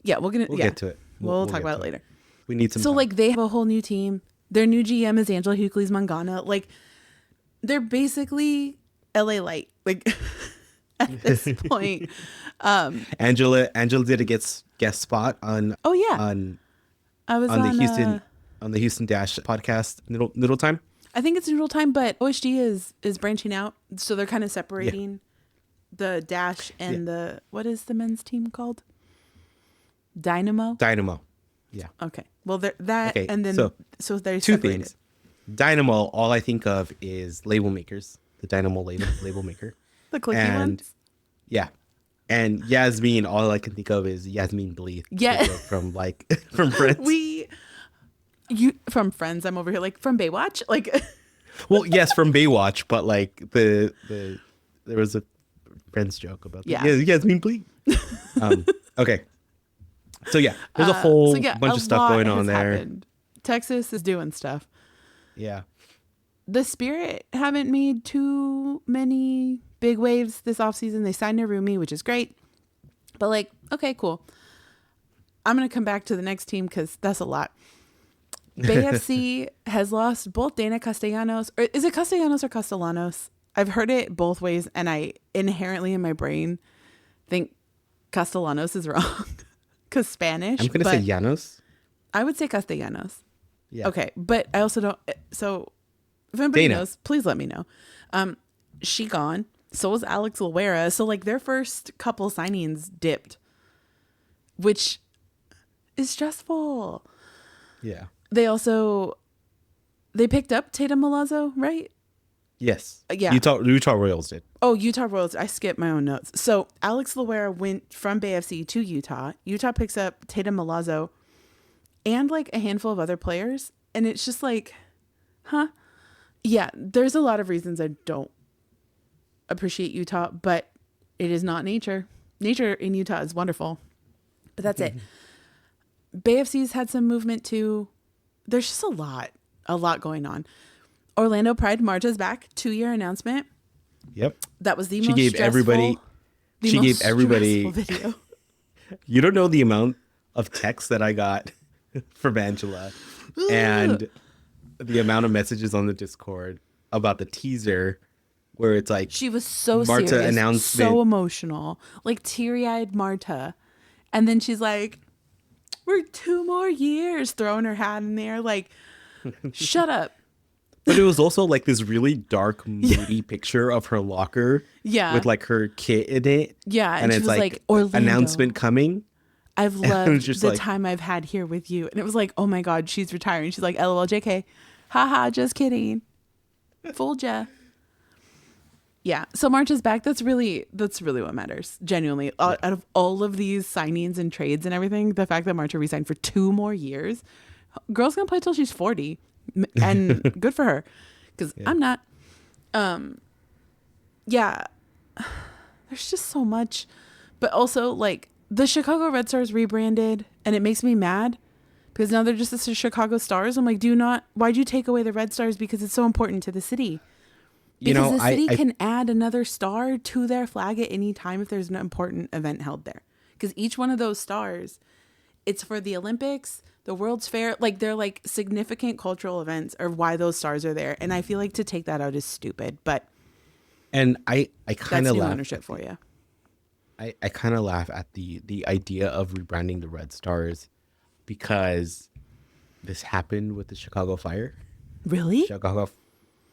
[SPEAKER 2] Yeah, we'll
[SPEAKER 1] get to it.
[SPEAKER 2] We'll talk about it later.
[SPEAKER 1] We need some
[SPEAKER 2] So
[SPEAKER 1] time.
[SPEAKER 2] like they have a whole new team. Their new GM is Angela Hucles Mangana. Like they're basically LA Light. Like at this point.
[SPEAKER 1] Angela did a guest spot on
[SPEAKER 2] Oh yeah. I was
[SPEAKER 1] on the Houston Dash podcast Noodle Time.
[SPEAKER 2] I think it's Noodle Time, but OSG is branching out, so they're kind of separating the Dash and the, what is the men's team called? Dynamo.
[SPEAKER 1] Yeah.
[SPEAKER 2] Okay. Well, that
[SPEAKER 1] Okay,
[SPEAKER 2] and then so they're
[SPEAKER 1] two
[SPEAKER 2] separated.
[SPEAKER 1] things. Dynamo, all I think of is label makers. The Dynamo label maker.
[SPEAKER 2] The clicky
[SPEAKER 1] And
[SPEAKER 2] ones.
[SPEAKER 1] yeah. And Yasmin, all I can think of is Yasmin Bleeth.
[SPEAKER 2] Yeah.
[SPEAKER 1] From from Friends.
[SPEAKER 2] You from Friends. I'm over here like from Baywatch. Like
[SPEAKER 1] Well, yes, from Baywatch, but like the there was a Friends joke about that.
[SPEAKER 2] Yeah.
[SPEAKER 1] Yasmin Bleeth. Okay. So yeah, there's a whole bunch of stuff going on there.
[SPEAKER 2] Happened. Texas is doing stuff.
[SPEAKER 1] Yeah.
[SPEAKER 2] The Spirit haven't made too many big waves this offseason. They signed Narumi, which is great. But like, okay, cool. I'm going to come back to the next team because that's a lot. Bay FC has lost both Dana Castellanos. Or is it Castellanos or Castellanos? I've heard it both ways, and I inherently in my brain think Castellanos is wrong because Spanish.
[SPEAKER 1] I'm going to say Llanos.
[SPEAKER 2] I would say Castellanos.
[SPEAKER 1] Yeah.
[SPEAKER 2] Okay, but I also don't. So if anybody
[SPEAKER 1] Dana.
[SPEAKER 2] knows, please let me know. She gone. So is Alex Loera. So like their first couple signings dipped, which is stressful.
[SPEAKER 1] Yeah.
[SPEAKER 2] They picked up Tatum Milazzo, right?
[SPEAKER 1] Yes.
[SPEAKER 2] Yeah.
[SPEAKER 1] Utah Royals did.
[SPEAKER 2] Oh, Utah Royals. I skipped my own notes. So Alex Loera went from Bay FC to Utah. Utah picks up Tatum Milazzo and like a handful of other players. And it's just like, huh? Yeah, there's a lot of reasons I don't appreciate Utah, but it is not nature. Nature in Utah is wonderful. But that's it. Bay FC's had some movement too. There's just a lot going on. Orlando Pride Marta's back, 2-year announcement.
[SPEAKER 1] Yep.
[SPEAKER 2] That was the
[SPEAKER 1] She
[SPEAKER 2] most
[SPEAKER 1] gave
[SPEAKER 2] stressful.
[SPEAKER 1] everybody-
[SPEAKER 2] the
[SPEAKER 1] she
[SPEAKER 2] most
[SPEAKER 1] gave everybody-
[SPEAKER 2] stressful video.
[SPEAKER 1] You don't know the amount of texts that I got from Angela and the amount of messages on the Discord about the teaser where it's like
[SPEAKER 2] She was so
[SPEAKER 1] Marta
[SPEAKER 2] serious,
[SPEAKER 1] announcement.
[SPEAKER 2] so emotional, like teary-eyed Marta, and then she's like, "We're 2 more years," throwing her hat in there, like, "Shut up."
[SPEAKER 1] But it was also like this really dark, moody picture of her locker.
[SPEAKER 2] Yeah.
[SPEAKER 1] With like her kit in it.
[SPEAKER 2] Yeah, and she
[SPEAKER 1] it's
[SPEAKER 2] was like, "Orlando,
[SPEAKER 1] announcement coming.
[SPEAKER 2] I've
[SPEAKER 1] was
[SPEAKER 2] loved
[SPEAKER 1] just
[SPEAKER 2] the
[SPEAKER 1] like-
[SPEAKER 2] time I've had here with you," and it was like, "Oh my God, she's retiring." She's like, "LOL, JK, haha, just kidding, fooled ya." Yeah, so Marta's back. That's really what matters. Genuinely, out of all of these signings and trades and everything, the fact that Marta resigned for 2 more years, girl's gonna play till she's 40, and good for her. Because I'm not. Yeah, there's just so much, but also like the Chicago Red Stars rebranded, and it makes me mad because now they're just the Chicago Stars. I'm like, why'd you take away the Red Stars? Because it's so important to the city. Because the city can add another star to their flag at any time if there's an important event held there. Because each one of those stars, it's for the Olympics, the World's Fair, like they're like significant cultural events are why those stars are there. And I feel like to take that out is stupid, but
[SPEAKER 1] And I kind
[SPEAKER 2] that's
[SPEAKER 1] of
[SPEAKER 2] new
[SPEAKER 1] laugh.
[SPEAKER 2] ownership for you.
[SPEAKER 1] I kind of laugh at the idea of rebranding the Red Stars because this happened with the Chicago Fire.
[SPEAKER 2] Really?
[SPEAKER 1] Chicago.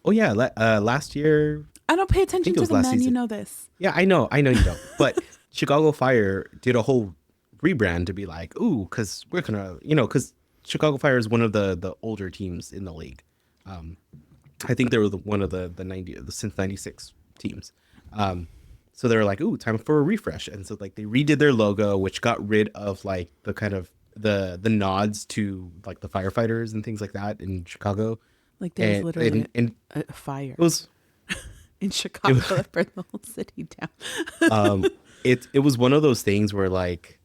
[SPEAKER 1] Oh yeah, last year.
[SPEAKER 2] I don't pay attention
[SPEAKER 1] it
[SPEAKER 2] to
[SPEAKER 1] was
[SPEAKER 2] the
[SPEAKER 1] last
[SPEAKER 2] men. You
[SPEAKER 1] season.
[SPEAKER 2] know this.
[SPEAKER 1] Yeah, I know you don't. But Chicago Fire did a whole rebrand to be like, ooh, because we're gonna, because Chicago Fire is one of the older teams in the league. I think they were one of the since '96 teams. So they were like, ooh, time for a refresh. And so like they redid their logo, which got rid of like the kind of the nods to like the firefighters and things like that in Chicago.
[SPEAKER 2] Like there was
[SPEAKER 1] And-
[SPEAKER 2] literally
[SPEAKER 1] and
[SPEAKER 2] a fire
[SPEAKER 1] It was
[SPEAKER 2] in Chicago that burned the whole city down.
[SPEAKER 1] it was one of those things where like,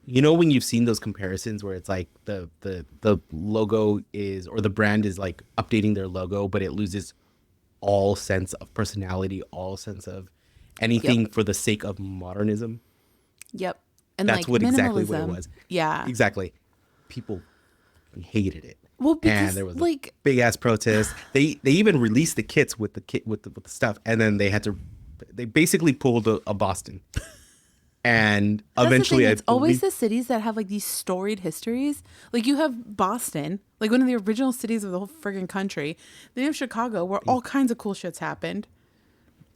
[SPEAKER 1] when you've seen those comparisons where it's like the logo is, or the brand is like updating their logo, but it loses all sense of personality, all sense of anything for the sake of modernism.
[SPEAKER 2] Yep. And
[SPEAKER 1] That's
[SPEAKER 2] like
[SPEAKER 1] exactly what it
[SPEAKER 2] minimalism.
[SPEAKER 1] was.
[SPEAKER 2] Yeah.
[SPEAKER 1] Exactly. People hated it.
[SPEAKER 2] Well, because
[SPEAKER 1] and there was
[SPEAKER 2] like
[SPEAKER 1] big ass protest. They even released the kits with the stuff, and then they basically pulled a Boston. And
[SPEAKER 2] that's
[SPEAKER 1] eventually,
[SPEAKER 2] the thing, it's always the cities that have like these storied histories. Like you have Boston, like one of the original cities of the whole friggin' country. Then you have Chicago, where all kinds of cool shits happened.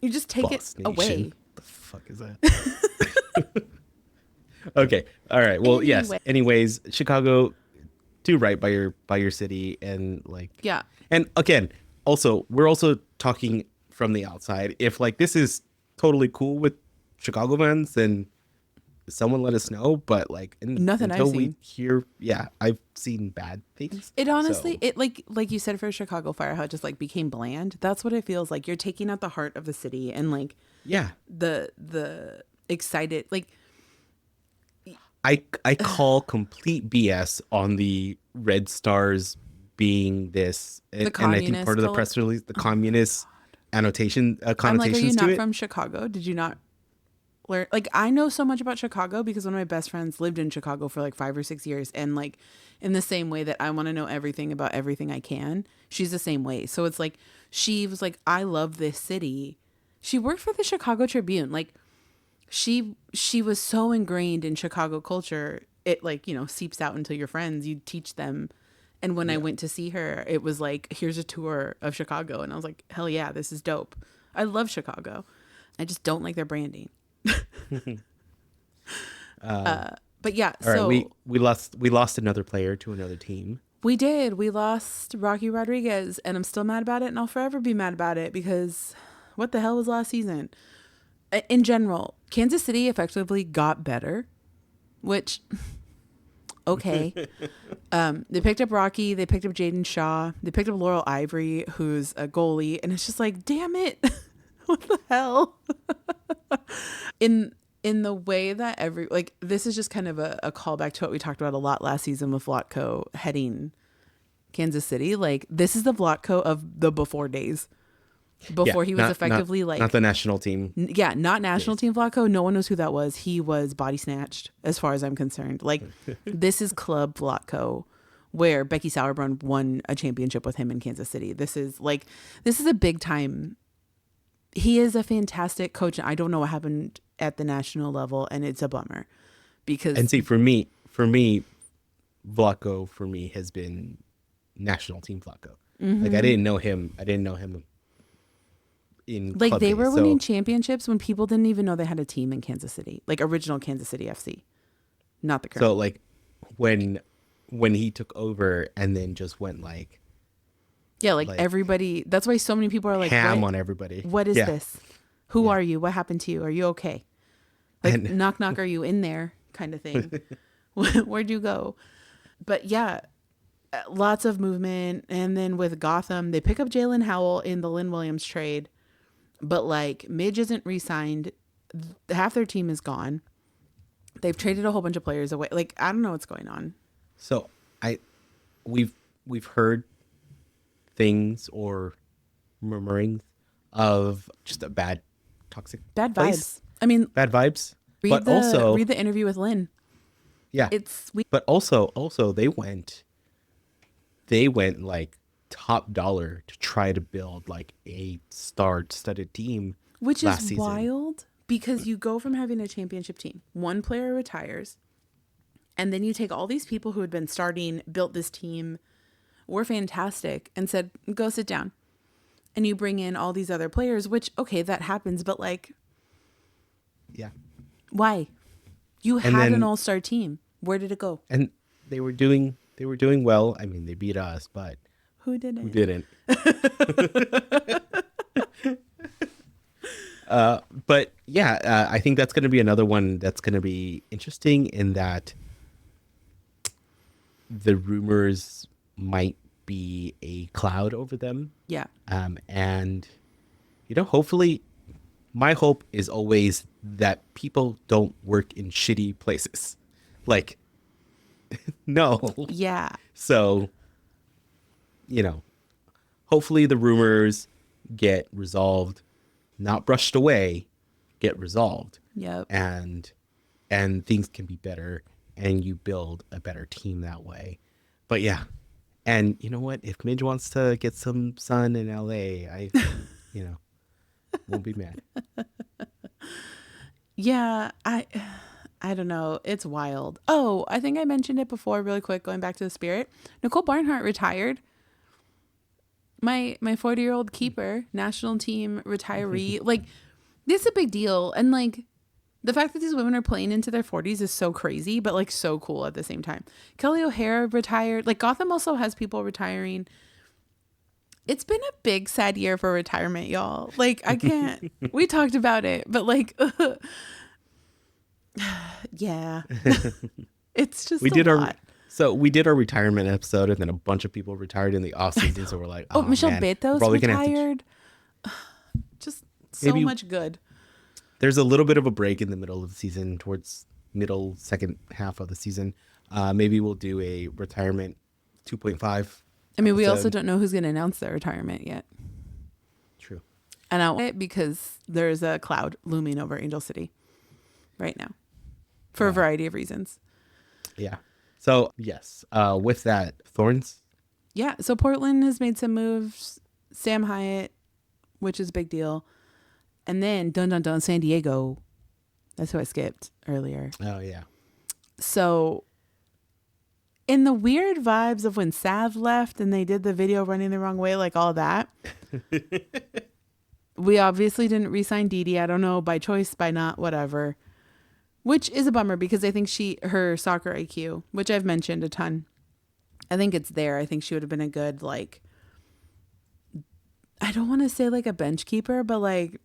[SPEAKER 2] You just take
[SPEAKER 1] Boss
[SPEAKER 2] it
[SPEAKER 1] Nation.
[SPEAKER 2] away.
[SPEAKER 1] The fuck is that? Okay. All right. Well, yes.
[SPEAKER 2] Anyway.
[SPEAKER 1] Anyways, Chicago, do right by your city, and like,
[SPEAKER 2] Yeah.
[SPEAKER 1] And again, also, we're also talking from the outside. If like this is totally cool with Chicago fans, then someone let us know. But like,
[SPEAKER 2] Nothing I've
[SPEAKER 1] until we
[SPEAKER 2] seen.
[SPEAKER 1] hear, I've seen bad things.
[SPEAKER 2] It honestly,
[SPEAKER 1] So,
[SPEAKER 2] it like you said for Chicago Fire, how it just like became bland. That's what it feels like. You're taking out the heart of the city and like
[SPEAKER 1] yeah.
[SPEAKER 2] the excited like.
[SPEAKER 1] I call complete BS on the Red Stars being this, and I think
[SPEAKER 2] communist
[SPEAKER 1] part of the
[SPEAKER 2] color-
[SPEAKER 1] press release, the communist annotation
[SPEAKER 2] I'm like, are
[SPEAKER 1] connotations
[SPEAKER 2] you
[SPEAKER 1] to
[SPEAKER 2] not
[SPEAKER 1] it.
[SPEAKER 2] from Chicago? Did you not learn? Like, I know so much about Chicago because one of my best friends lived in Chicago for like 5 or 6 years. And like, in the same way that I want to know everything about everything I can, she's the same way. So it's like, she was like, I love this city. She worked for the Chicago Tribune. Like, she was so ingrained in Chicago culture. It like, seeps out into your friends. You teach them. And when I went to see her, it was like, here's a tour of Chicago. And I was like, hell yeah, this is dope. I love Chicago. I just don't like their branding. But yeah,
[SPEAKER 1] All
[SPEAKER 2] so
[SPEAKER 1] right, we lost another player to another team.
[SPEAKER 2] we did. We lost Rocky Rodriguez, and I'm still mad about it, and I'll forever be mad about it because what the hell was last season? In general, Kansas City effectively got better, which okay. They picked up Rocky, they picked up Jaden Shaw, they picked up Laurel Ivory, who's a goalie, and it's just like, damn it. What the hell? In the way that this is just kind of a callback to what we talked about a lot last season with Vlatko heading Kansas City. Like, this is the Vlatko of the before days. Before he was effectively
[SPEAKER 1] not the national team.
[SPEAKER 2] Not national team Vlatko. No one knows who that was. He was body snatched as far as I'm concerned. Like, this is club Vlatko, where Becky Sauerbrunn won a championship with him in Kansas City. This is a big time. He is a fantastic coach. I don't know what happened at the national level, and it's a bummer because
[SPEAKER 1] And see, for me, Vlatko for me has been national team Vlatko.
[SPEAKER 2] Mm-hmm.
[SPEAKER 1] Like I didn't know him in
[SPEAKER 2] like
[SPEAKER 1] club
[SPEAKER 2] they
[SPEAKER 1] days,
[SPEAKER 2] were
[SPEAKER 1] so-
[SPEAKER 2] winning championships when people didn't even know they had a team in Kansas City, like original Kansas City FC, not the current.
[SPEAKER 1] So like when he took over and then just went like
[SPEAKER 2] like
[SPEAKER 1] like,
[SPEAKER 2] everybody. That's why so many people are like,
[SPEAKER 1] ham
[SPEAKER 2] what,
[SPEAKER 1] on everybody.
[SPEAKER 2] what is
[SPEAKER 1] Yeah.
[SPEAKER 2] this? Who are you? What happened to you? Are you okay? Like,
[SPEAKER 1] And-
[SPEAKER 2] knock, knock, are you in there? Kind of thing. Where'd you go? But yeah, lots of movement. And then with Gotham, they pick up Jalen Howell in the Lynn Williams trade. But like, Midge isn't re-signed. Half their team is gone. They've traded a whole bunch of players away. Like, I don't know what's going on.
[SPEAKER 1] So we've heard things or murmurings of just a bad toxic
[SPEAKER 2] Bad
[SPEAKER 1] place.
[SPEAKER 2] vibes. I mean,
[SPEAKER 1] Bad vibes.
[SPEAKER 2] read
[SPEAKER 1] But also
[SPEAKER 2] the interview with Lynn.
[SPEAKER 1] yeah.
[SPEAKER 2] It's sweet.
[SPEAKER 1] But also they went like top dollar to try to build like a star-studded team,
[SPEAKER 2] Which
[SPEAKER 1] last
[SPEAKER 2] is
[SPEAKER 1] season.
[SPEAKER 2] wild because you go from having a championship team, one player retires, and then you take all these people who had been starting, built this team, were fantastic, and said, go sit down. And you bring in all these other players, which, okay, that happens, but like,
[SPEAKER 1] Yeah.
[SPEAKER 2] Why? You
[SPEAKER 1] And
[SPEAKER 2] had
[SPEAKER 1] then-
[SPEAKER 2] an all-star team. Where did it go?
[SPEAKER 1] And they were doing well. I mean, they beat us, but
[SPEAKER 2] Who didn't?
[SPEAKER 1] who didn't? But yeah, I think that's going to be another one that's going to be interesting in that the rumors might be a cloud over them.
[SPEAKER 2] Yeah.
[SPEAKER 1] And, hopefully my hope is always that people don't work in shitty places. Like, no.
[SPEAKER 2] Yeah.
[SPEAKER 1] So, hopefully the rumors get resolved, not brushed away, get resolved.
[SPEAKER 2] Yep.
[SPEAKER 1] And things can be better and you build a better team that way. But yeah. And you know what? If Midge wants to get some sun in LA, won't be mad.
[SPEAKER 2] Yeah, I don't know. It's wild. Oh, I think I mentioned it before really quick, going back to the Spirit. Nicole Barnhart retired. My 40-year-old keeper, national team retiree. Like, this is a big deal. And like, the fact that these women are playing into their 40s is so crazy, but like so cool at the same time. Kelly O'Hara retired. Like, Gotham also has people retiring. It's been a big sad year for retirement, y'all. Like, I can't. We talked about it, but like, yeah, it's just
[SPEAKER 1] We did
[SPEAKER 2] lot.
[SPEAKER 1] We did our retirement episode, and then a bunch of people retired in the off season. So we're like,
[SPEAKER 2] Oh, Michelle
[SPEAKER 1] man,
[SPEAKER 2] Betos
[SPEAKER 1] we're probably gonna have to
[SPEAKER 2] retired. Just so
[SPEAKER 1] Maybe-
[SPEAKER 2] much good.
[SPEAKER 1] There's a little bit of a break in the middle of the season, towards middle second half of the season. Maybe we'll do a retirement 2.5.
[SPEAKER 2] I mean, we
[SPEAKER 1] episode.
[SPEAKER 2] also don't know who's going to announce their retirement yet.
[SPEAKER 1] True.
[SPEAKER 2] And I want it because there's a cloud looming over Angel City right now for a variety of reasons.
[SPEAKER 1] Yeah. So yes, with that, Thorns.
[SPEAKER 2] Yeah. So Portland has made some moves. Sam Hyatt, which is a big deal. And then dun San Diego. That's who I skipped earlier.
[SPEAKER 1] Oh yeah.
[SPEAKER 2] So in the weird vibes of when Sav left and they did the video running the wrong way, like all that, we obviously didn't re-sign Didi. I don't know, by choice, by not, whatever. Which is a bummer because I think her soccer IQ, which I've mentioned a ton, I think it's there. I think she would have been a good, like, I don't want to say like a bench keeper, but like,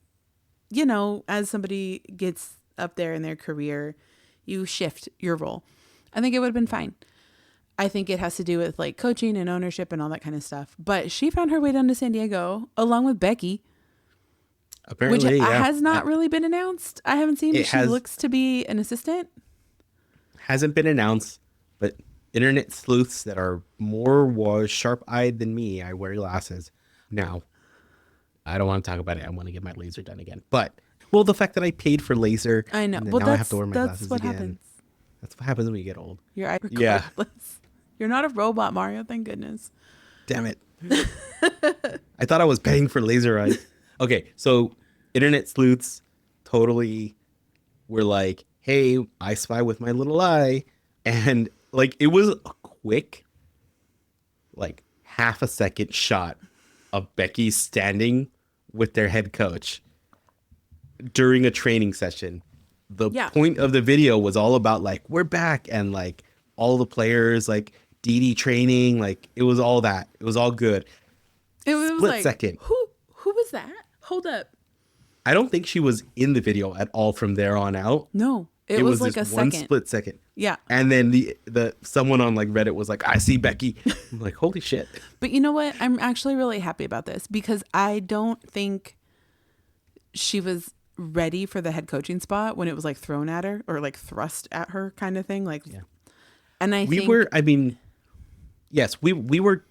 [SPEAKER 2] as somebody gets up there in their career, you shift your role. I think it would have been fine. I think it has to do with like coaching and ownership and all that kind of stuff. But she found her way down to San Diego along with Becky,
[SPEAKER 1] Apparently,
[SPEAKER 2] which
[SPEAKER 1] yeah.
[SPEAKER 2] has not really been announced. I haven't seen. She looks to be an assistant.
[SPEAKER 1] Hasn't been announced, but internet sleuths that are more sharp-eyed than me, I wear glasses. Now, I don't want to talk about it. I want to get my laser done again. But, well, the fact that I paid for laser,
[SPEAKER 2] I know.
[SPEAKER 1] and then
[SPEAKER 2] Well,
[SPEAKER 1] now I have to wear my
[SPEAKER 2] that's
[SPEAKER 1] glasses
[SPEAKER 2] what
[SPEAKER 1] again.
[SPEAKER 2] happens.
[SPEAKER 1] That's what happens when you get old.
[SPEAKER 2] Your eyes are
[SPEAKER 1] Yeah.
[SPEAKER 2] cordless. You're not a robot, Mario. Thank goodness.
[SPEAKER 1] Damn it. I thought I was paying for laser eyes. Okay, so internet sleuths totally were like, hey, I spy with my little eye. And like, it was a quick, like half a second shot of Becky standing with their head coach during a training session. The point of the video was all about like, we're back, and like all the players, like Didi training, like it was all that. It was all good.
[SPEAKER 2] It was
[SPEAKER 1] Split
[SPEAKER 2] like,
[SPEAKER 1] second.
[SPEAKER 2] Who was that? Hold up.
[SPEAKER 1] I don't think she was in the video at all from there on out.
[SPEAKER 2] No, it was like
[SPEAKER 1] just
[SPEAKER 2] a
[SPEAKER 1] one
[SPEAKER 2] second.
[SPEAKER 1] split second.
[SPEAKER 2] Yeah.
[SPEAKER 1] And then the someone on like Reddit was like, I see Becky. I'm like, holy shit.
[SPEAKER 2] But you know what? I'm actually really happy about this because I don't think she was ready for the head coaching spot when it was like thrown at her or like thrust at her kind of thing. Like,
[SPEAKER 1] Yeah.
[SPEAKER 2] And I think
[SPEAKER 1] Yes, we were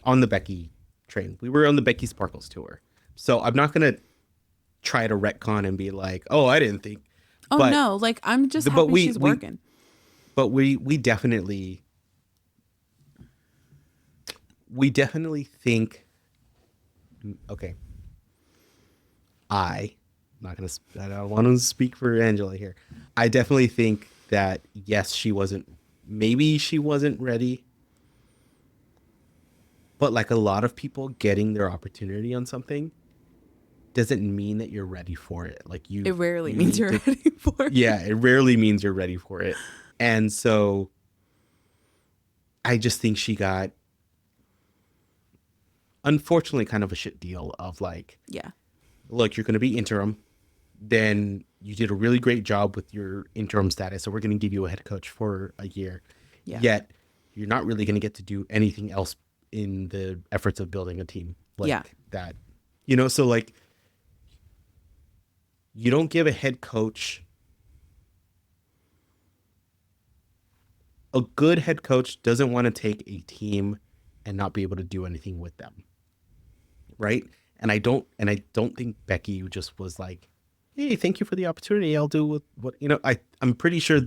[SPEAKER 1] on the Becky train. We were on the Becky Sparkles tour. So I'm not gonna try to retcon and be like, oh, I didn't think.
[SPEAKER 2] Oh
[SPEAKER 1] But-
[SPEAKER 2] no, like I'm just happy she's working.
[SPEAKER 1] But we definitely think, okay, I don't want to speak for Angela here. I definitely think that yes, maybe she wasn't ready, but like a lot of people getting their opportunity on something, doesn't mean that you're ready for it. Like
[SPEAKER 2] It rarely
[SPEAKER 1] you
[SPEAKER 2] means
[SPEAKER 1] need
[SPEAKER 2] you're ready for it.
[SPEAKER 1] Yeah, it rarely means you're ready for it. And so I just think she got, unfortunately, kind of a shit deal of like,
[SPEAKER 2] Yeah.
[SPEAKER 1] look, you're going to be interim. Then you did a really great job with your interim status. So we're going to give you a head coach for a year.
[SPEAKER 2] Yeah.
[SPEAKER 1] Yet you're not really going to get to do anything else in the efforts of building a team like
[SPEAKER 2] Yeah.
[SPEAKER 1] that. You know, so like you don't give a head coach. A good head coach doesn't want to take a team and not be able to do anything with them. Right? And I don't think Becky just was like, hey, thank you for the opportunity. I'll do what you know. I'm pretty sure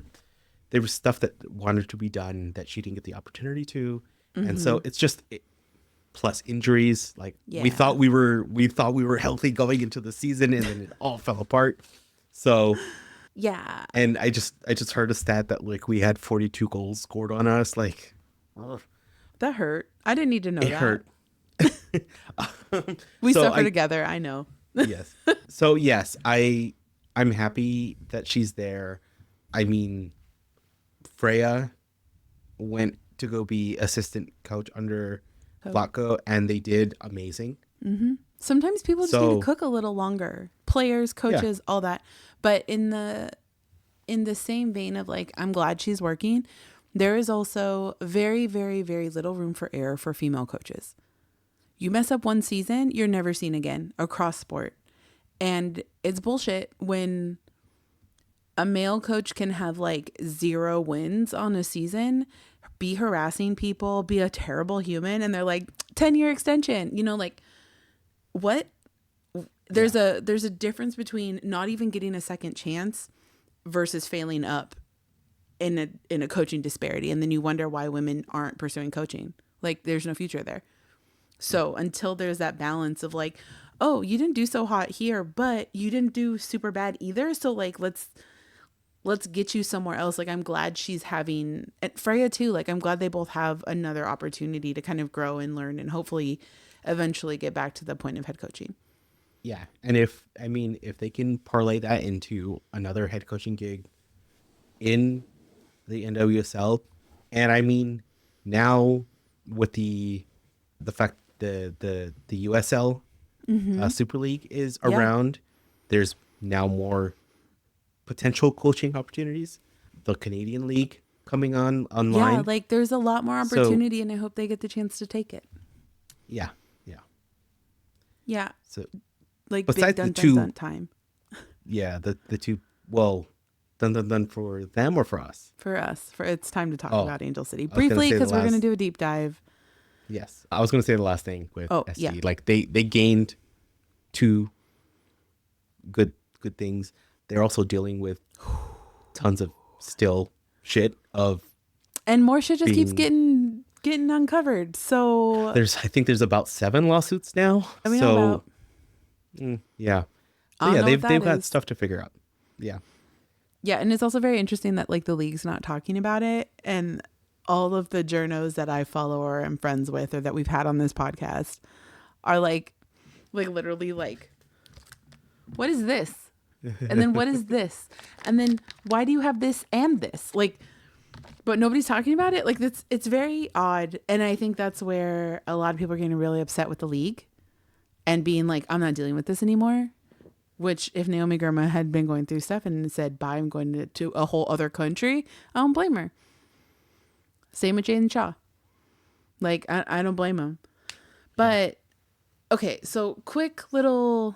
[SPEAKER 1] there was stuff that wanted to be done that she didn't get the opportunity to. And so it's just plus injuries. Like we
[SPEAKER 2] Yeah.
[SPEAKER 1] thought we were healthy going into the season, and then it all fell apart. So
[SPEAKER 2] Yeah.
[SPEAKER 1] and I just heard a stat that like we had 42 goals scored on us. Like, ugh,
[SPEAKER 2] That hurt. I didn't need to know
[SPEAKER 1] it
[SPEAKER 2] that.
[SPEAKER 1] hurt.
[SPEAKER 2] We
[SPEAKER 1] So
[SPEAKER 2] suffer
[SPEAKER 1] I-
[SPEAKER 2] together. I know.
[SPEAKER 1] Yes. So yes, I'm happy that she's there. I mean, Freya went to go be assistant coach under Vlatko, and they did amazing.
[SPEAKER 2] Sometimes people just need
[SPEAKER 1] So-
[SPEAKER 2] to cook a little longer. Players, coaches, all that. But in the same vein of like, I'm glad she's working, there is also very, very, very little room for error for female coaches. You mess up one season, you're never seen again across sport. And it's bullshit when a male coach can have like 0 wins on a season, be harassing people, be a terrible human, and they're like 10-year extension. You know, like what? There's a difference between not even getting a second chance versus failing up in a coaching disparity, and then you wonder why women aren't pursuing coaching. Like there's no future there. So until there's that balance of like, oh, you didn't do so hot here, but you didn't do super bad either. So like, let's get you somewhere else. Like, I'm glad she's having, and Freya too. Like, I'm glad they both have another opportunity to kind of grow and learn and hopefully eventually get back to the point of head coaching.
[SPEAKER 1] Yeah. And if they can parlay that into another head coaching gig in the NWSL, and I mean now with the fact the USL Super League is
[SPEAKER 2] Yeah.
[SPEAKER 1] around, there's now more potential coaching opportunities. The Canadian League coming online.
[SPEAKER 2] Yeah, like there's a lot more opportunity, and I hope they get the chance to take it.
[SPEAKER 1] Yeah.
[SPEAKER 2] Yeah,
[SPEAKER 1] So
[SPEAKER 2] like
[SPEAKER 1] Besides
[SPEAKER 2] big dun
[SPEAKER 1] the
[SPEAKER 2] dun
[SPEAKER 1] two-
[SPEAKER 2] dun time
[SPEAKER 1] yeah, the two, well, done for them or for us?
[SPEAKER 2] for us. For it's time to talk
[SPEAKER 1] Oh,
[SPEAKER 2] about Angel City
[SPEAKER 1] I was gonna
[SPEAKER 2] briefly
[SPEAKER 1] say the
[SPEAKER 2] because we're gonna
[SPEAKER 1] last-
[SPEAKER 2] do a deep dive.
[SPEAKER 1] Yes. I was going to say the last thing with
[SPEAKER 2] Oh,
[SPEAKER 1] SC.
[SPEAKER 2] yeah.
[SPEAKER 1] Like they gained 2 good things. They're also dealing with tons of still shit of
[SPEAKER 2] And more shit just keeps
[SPEAKER 1] being-
[SPEAKER 2] getting uncovered. So
[SPEAKER 1] I think there's about 7 lawsuits now.
[SPEAKER 2] I mean,
[SPEAKER 1] so
[SPEAKER 2] about
[SPEAKER 1] yeah.
[SPEAKER 2] I
[SPEAKER 1] So
[SPEAKER 2] don't
[SPEAKER 1] yeah,
[SPEAKER 2] know
[SPEAKER 1] they've
[SPEAKER 2] what that
[SPEAKER 1] got
[SPEAKER 2] is.
[SPEAKER 1] stuff to figure out. Yeah.
[SPEAKER 2] yeah, and it's also very interesting that like the league's not talking about it, and all of the journos that I follow or am friends with or that we've had on this podcast are like literally like, what is this? And then what is this? And then why do you have this and this? Like, but nobody's talking about it. Like it's very odd. And I think that's where a lot of people are getting really upset with the league and being like, I'm not dealing with this anymore. Which if Naomi Girma had been going through stuff and said, bye, I'm going to a whole other country, I don't blame her. Same with Jaden Shaw. Like, I don't blame him. But, okay, so quick little,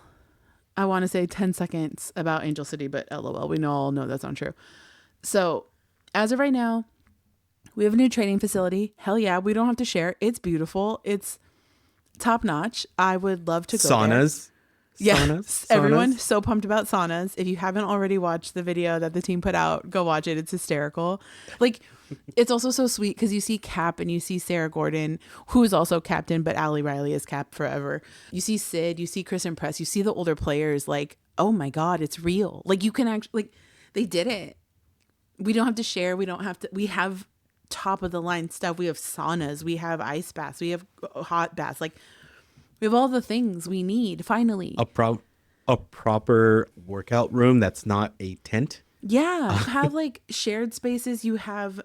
[SPEAKER 2] I want to say 10 seconds about Angel City, but LOL, we all know that's not true. So, as of right now, we have a new training facility. Hell yeah, we don't have to share. It's beautiful. It's top notch. I would love to go there.
[SPEAKER 1] Saunas.
[SPEAKER 2] Yeah,
[SPEAKER 1] Saunas.
[SPEAKER 2] everyone
[SPEAKER 1] Saunas.
[SPEAKER 2] so pumped about saunas. If you haven't already watched the video that the team put out, go watch it. It's hysterical. Like, it's also so sweet because you see Cap and you see Sarah Gordon, who is also captain, but Allie Riley is Cap forever. You see Sid, you see Christen Press, you see the older players. Like, oh my God, it's real. Like, you can actually, like, they did it. We don't have to share. We don't have to. We have top of the line stuff. We have saunas. We have ice baths. We have hot baths. Like, we have all the things we need. Finally,
[SPEAKER 1] a proper workout room that's not a tent.
[SPEAKER 2] Yeah, have like shared spaces. You have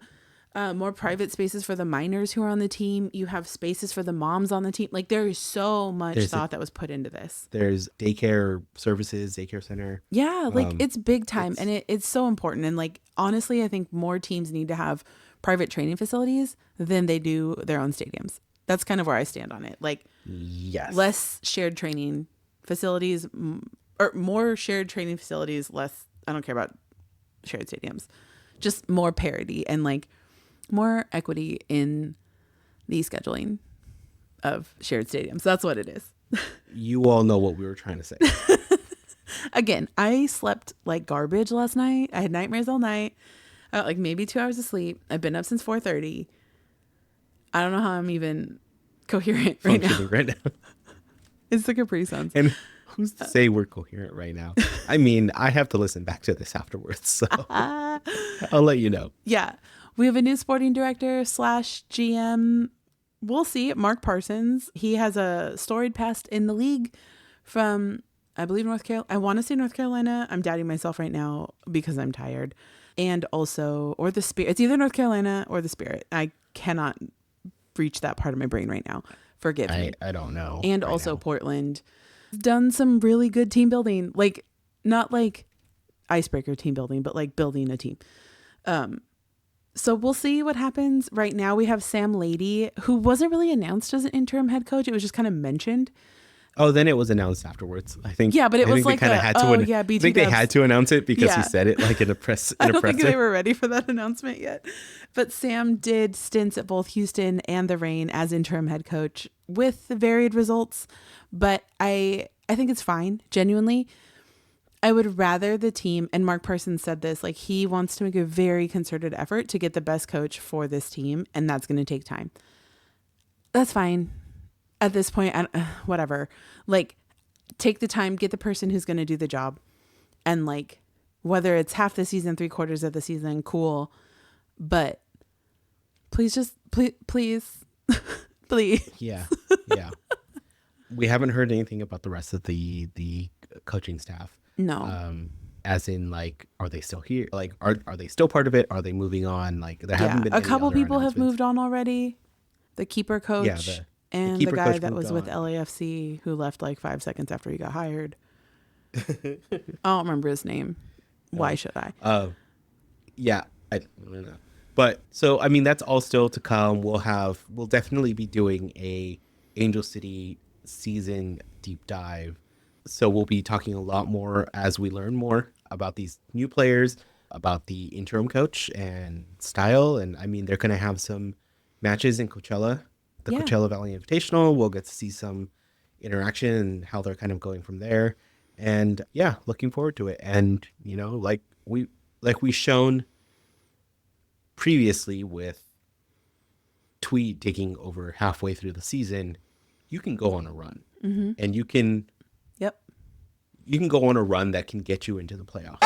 [SPEAKER 2] more private spaces for the minors who are on the team. You have spaces for the moms on the team. Like there is so much thought that was put into this.
[SPEAKER 1] There's daycare services, daycare center.
[SPEAKER 2] Yeah, like it's big time and it's so important. And like, honestly, I think more teams need to have private training facilities than they do their own stadiums. That's kind of where I stand on it. Like,
[SPEAKER 1] yes,
[SPEAKER 2] less shared training facilities or more shared training facilities, less, I don't care about shared stadiums, just more parity and like more equity in the scheduling of shared stadiums. That's what it is.
[SPEAKER 1] You all know what we were trying to say.
[SPEAKER 2] Again, I slept like garbage last night. I had nightmares all night. I got like maybe 2 hours of sleep. I've been up since 4:30. I don't know how I'm even coherent right now.
[SPEAKER 1] Right now.
[SPEAKER 2] It's the Capri Suns.
[SPEAKER 1] And who's to say we're coherent right now? I mean, I have to listen back to this afterwards, so I'll let you know.
[SPEAKER 2] Yeah. We have a new sporting director / GM. We'll see. Mark Parsons. He has a storied past in the league from, I believe, North Carolina. I want to say North Carolina. I'm doubting myself right now because I'm tired. And also, or the Spirit. It's either North Carolina or the Spirit. I cannot reach that part of my brain right now. Forgive me.
[SPEAKER 1] I don't know.
[SPEAKER 2] And
[SPEAKER 1] right
[SPEAKER 2] also
[SPEAKER 1] now.
[SPEAKER 2] Portland. Done some really good team building. Like, not like icebreaker team building, but like building a team. So we'll see what happens. Right now we have Sam Lady, who wasn't really announced as an interim head coach. It was just kind of mentioned.
[SPEAKER 1] Oh, then it was announced afterwards, I think.
[SPEAKER 2] Yeah, but it was like
[SPEAKER 1] they had to
[SPEAKER 2] yeah, BT
[SPEAKER 1] I think they had to announce it because he said it like in a press.
[SPEAKER 2] I don't think they were ready for that announcement yet. But Sam did stints at both Houston and the Reign as interim head coach with varied results. But I think it's fine, genuinely. I would rather the team, and Mark Parsons said this, like he wants to make a very concerted effort to get the best coach for this team, and that's going to take time. That's fine. At this point, whatever. Like, take the time, get the person who's going to do the job, and like, whether it's half the season, 3/4 of the season, cool. But please, please.
[SPEAKER 1] Yeah. We haven't heard anything about the rest of the coaching staff.
[SPEAKER 2] No.
[SPEAKER 1] As in, like, are they still here? Like, are they still part of it? Are they moving on? Like, there haven't been
[SPEAKER 2] a
[SPEAKER 1] any
[SPEAKER 2] couple
[SPEAKER 1] other
[SPEAKER 2] people have
[SPEAKER 1] announcements.
[SPEAKER 2] moved on already. The keeper coach and the
[SPEAKER 1] keeper
[SPEAKER 2] guy
[SPEAKER 1] coach
[SPEAKER 2] that
[SPEAKER 1] moved
[SPEAKER 2] was with
[SPEAKER 1] on.
[SPEAKER 2] LAFC who left like 5 seconds after he got hired. I don't remember his name. Why should I?
[SPEAKER 1] Yeah, I don't know. But so I mean, that's all still to come. We'll definitely be doing a Angel City season deep dive. So we'll be talking a lot more as we learn more about these new players, about the interim coach and style. And I mean, they're going to have some matches in Coachella, the Coachella Valley Invitational. We'll get to see some interaction and how they're kind of going from there. And yeah, looking forward to it. And, you know, like we've shown previously with Tweed taking over halfway through the season, you can go on a run and you can go on a run that can get you into the playoffs.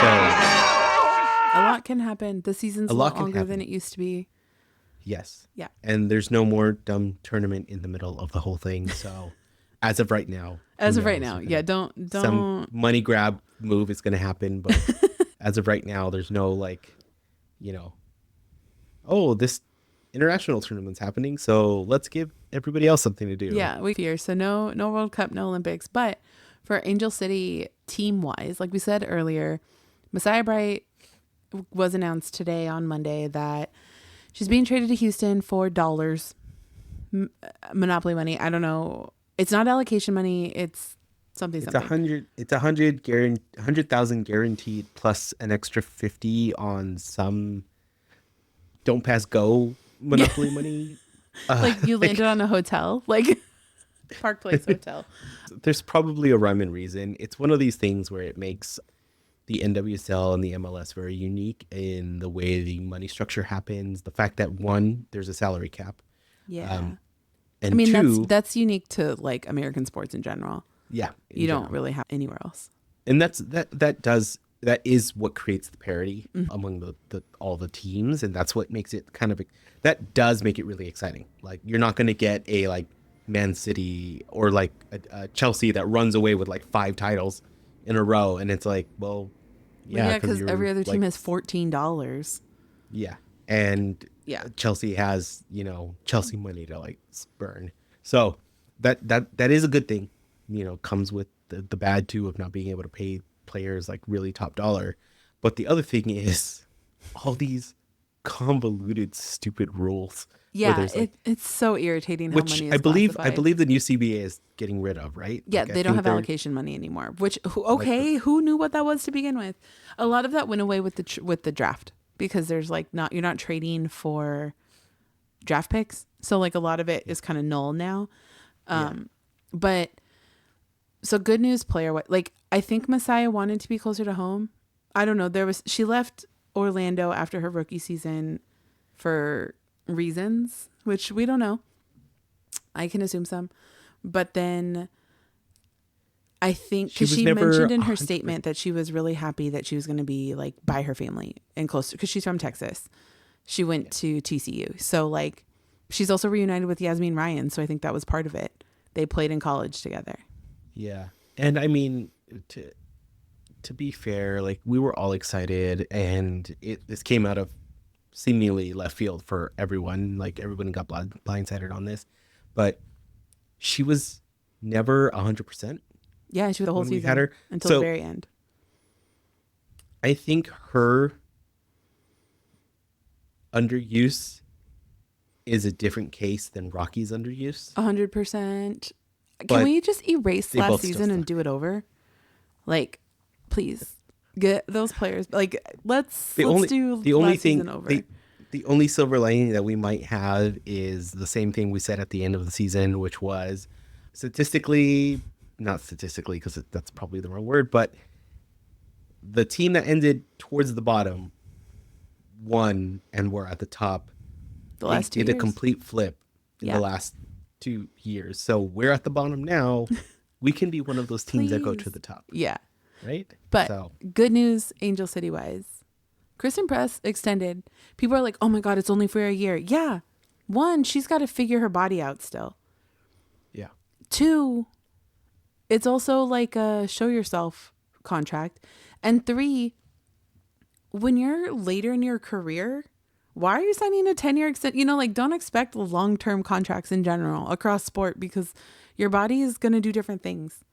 [SPEAKER 1] So
[SPEAKER 2] a lot can happen. The season's a lot longer than it used to be.
[SPEAKER 1] Yes.
[SPEAKER 2] Yeah.
[SPEAKER 1] And there's no more dumb tournament in the middle of the whole thing. So as of right now.
[SPEAKER 2] Yeah, don't
[SPEAKER 1] some money grab move is going to happen, but as of right now, there's no like, you know, oh, this international tournament's happening, so let's give everybody else something to do.
[SPEAKER 2] Yeah, we fear. So no World Cup, no Olympics. But for Angel City team wise, like we said earlier, Messiah Bright was announced today on Monday that she's being traded to Houston for dollars, Monopoly money. I don't know. It's not allocation money. It's something.
[SPEAKER 1] It's 100,000 guaranteed plus an extra 50 on some don't pass go Monopoly money.
[SPEAKER 2] Like you landed on a hotel, like Park Place Hotel.
[SPEAKER 1] There's probably a rhyme and reason. It's one of these things where it makes the NWSL and the MLS very unique in the way the money structure happens. The fact that one, there's a salary cap.
[SPEAKER 2] Yeah.
[SPEAKER 1] And
[SPEAKER 2] I mean,
[SPEAKER 1] two,
[SPEAKER 2] that's unique to like American sports in general.
[SPEAKER 1] Yeah.
[SPEAKER 2] You don't really have anywhere else.
[SPEAKER 1] And that is what creates the parity among the all the teams, and that's what makes it kind of that does make it really exciting. Like you're not going to get a like Man City or like a Chelsea that runs away with like 5 titles in a row, and it's like, well, yeah,
[SPEAKER 2] because
[SPEAKER 1] you're
[SPEAKER 2] every other team
[SPEAKER 1] like,
[SPEAKER 2] has $14.
[SPEAKER 1] yeah, and
[SPEAKER 2] Yeah.
[SPEAKER 1] Chelsea has Chelsea money to like burn, so that is a good thing. Comes with the bad too of not being able to pay players like really top dollar. But the other thing is all these convoluted, stupid rules. where
[SPEAKER 2] Yeah,
[SPEAKER 1] there's like,
[SPEAKER 2] it's so irritating how
[SPEAKER 1] which
[SPEAKER 2] money
[SPEAKER 1] I
[SPEAKER 2] is
[SPEAKER 1] believe
[SPEAKER 2] classified.
[SPEAKER 1] the new CBA is getting rid of, right?
[SPEAKER 2] Yeah,
[SPEAKER 1] Like, I
[SPEAKER 2] they don't
[SPEAKER 1] think
[SPEAKER 2] have
[SPEAKER 1] they're-
[SPEAKER 2] allocation money anymore. Who knew what that was to begin with? A lot of that went away with the draft because there's like you're not trading for draft picks, so like a lot of it is kind of null now. But so good news player. Like I think Messiah wanted to be closer to home. I don't know. She left Orlando after her rookie season for reasons which we don't know. I can assume some, but then I think because she mentioned in her
[SPEAKER 1] 100%.
[SPEAKER 2] statement that she was really happy that she was going to be like by her family and close because she's from Texas. She went to TCU, so like she's also reunited with Yasmin Ryan. So I think that was part of it. They played in college together.
[SPEAKER 1] Yeah. And I mean, to be fair, like we were all excited, and this came out of seemingly left field for everyone. Like everyone got blindsided on this, but she was never 100%.
[SPEAKER 2] Yeah, she was the whole
[SPEAKER 1] When we
[SPEAKER 2] season
[SPEAKER 1] had her.
[SPEAKER 2] until
[SPEAKER 1] So-
[SPEAKER 2] the very end.
[SPEAKER 1] I think her underuse is a different case than Rocky's underuse.
[SPEAKER 2] 100%. Can
[SPEAKER 1] But
[SPEAKER 2] we just erase
[SPEAKER 1] they
[SPEAKER 2] last
[SPEAKER 1] both still
[SPEAKER 2] season and
[SPEAKER 1] suck.
[SPEAKER 2] do it over? Like, please get those players. Like, let's do last season over.
[SPEAKER 1] The only silver lining that we might have is the same thing we said at the end of the season, which was not statistically, because that's probably the wrong word, but the team that ended towards the bottom won and were at the top.
[SPEAKER 2] The last 2
[SPEAKER 1] did
[SPEAKER 2] years.
[SPEAKER 1] a complete flip in
[SPEAKER 2] Yeah.
[SPEAKER 1] the last 2 years. So we're at the bottom now. We can be one of those teams that go to
[SPEAKER 2] Please.
[SPEAKER 1] the top,
[SPEAKER 2] Yeah.
[SPEAKER 1] right?
[SPEAKER 2] But
[SPEAKER 1] So,
[SPEAKER 2] good news, Angel City wise. Christen Press extended. People are like, oh my God, it's only for a year. Yeah. 1, she's got to figure her body out still.
[SPEAKER 1] yeah.
[SPEAKER 2] 2, it's also like a show yourself contract. And 3, when you're later in your career, why are you signing a 10-year extension? Like don't expect long-term contracts in general across sport because your body is going to do different things.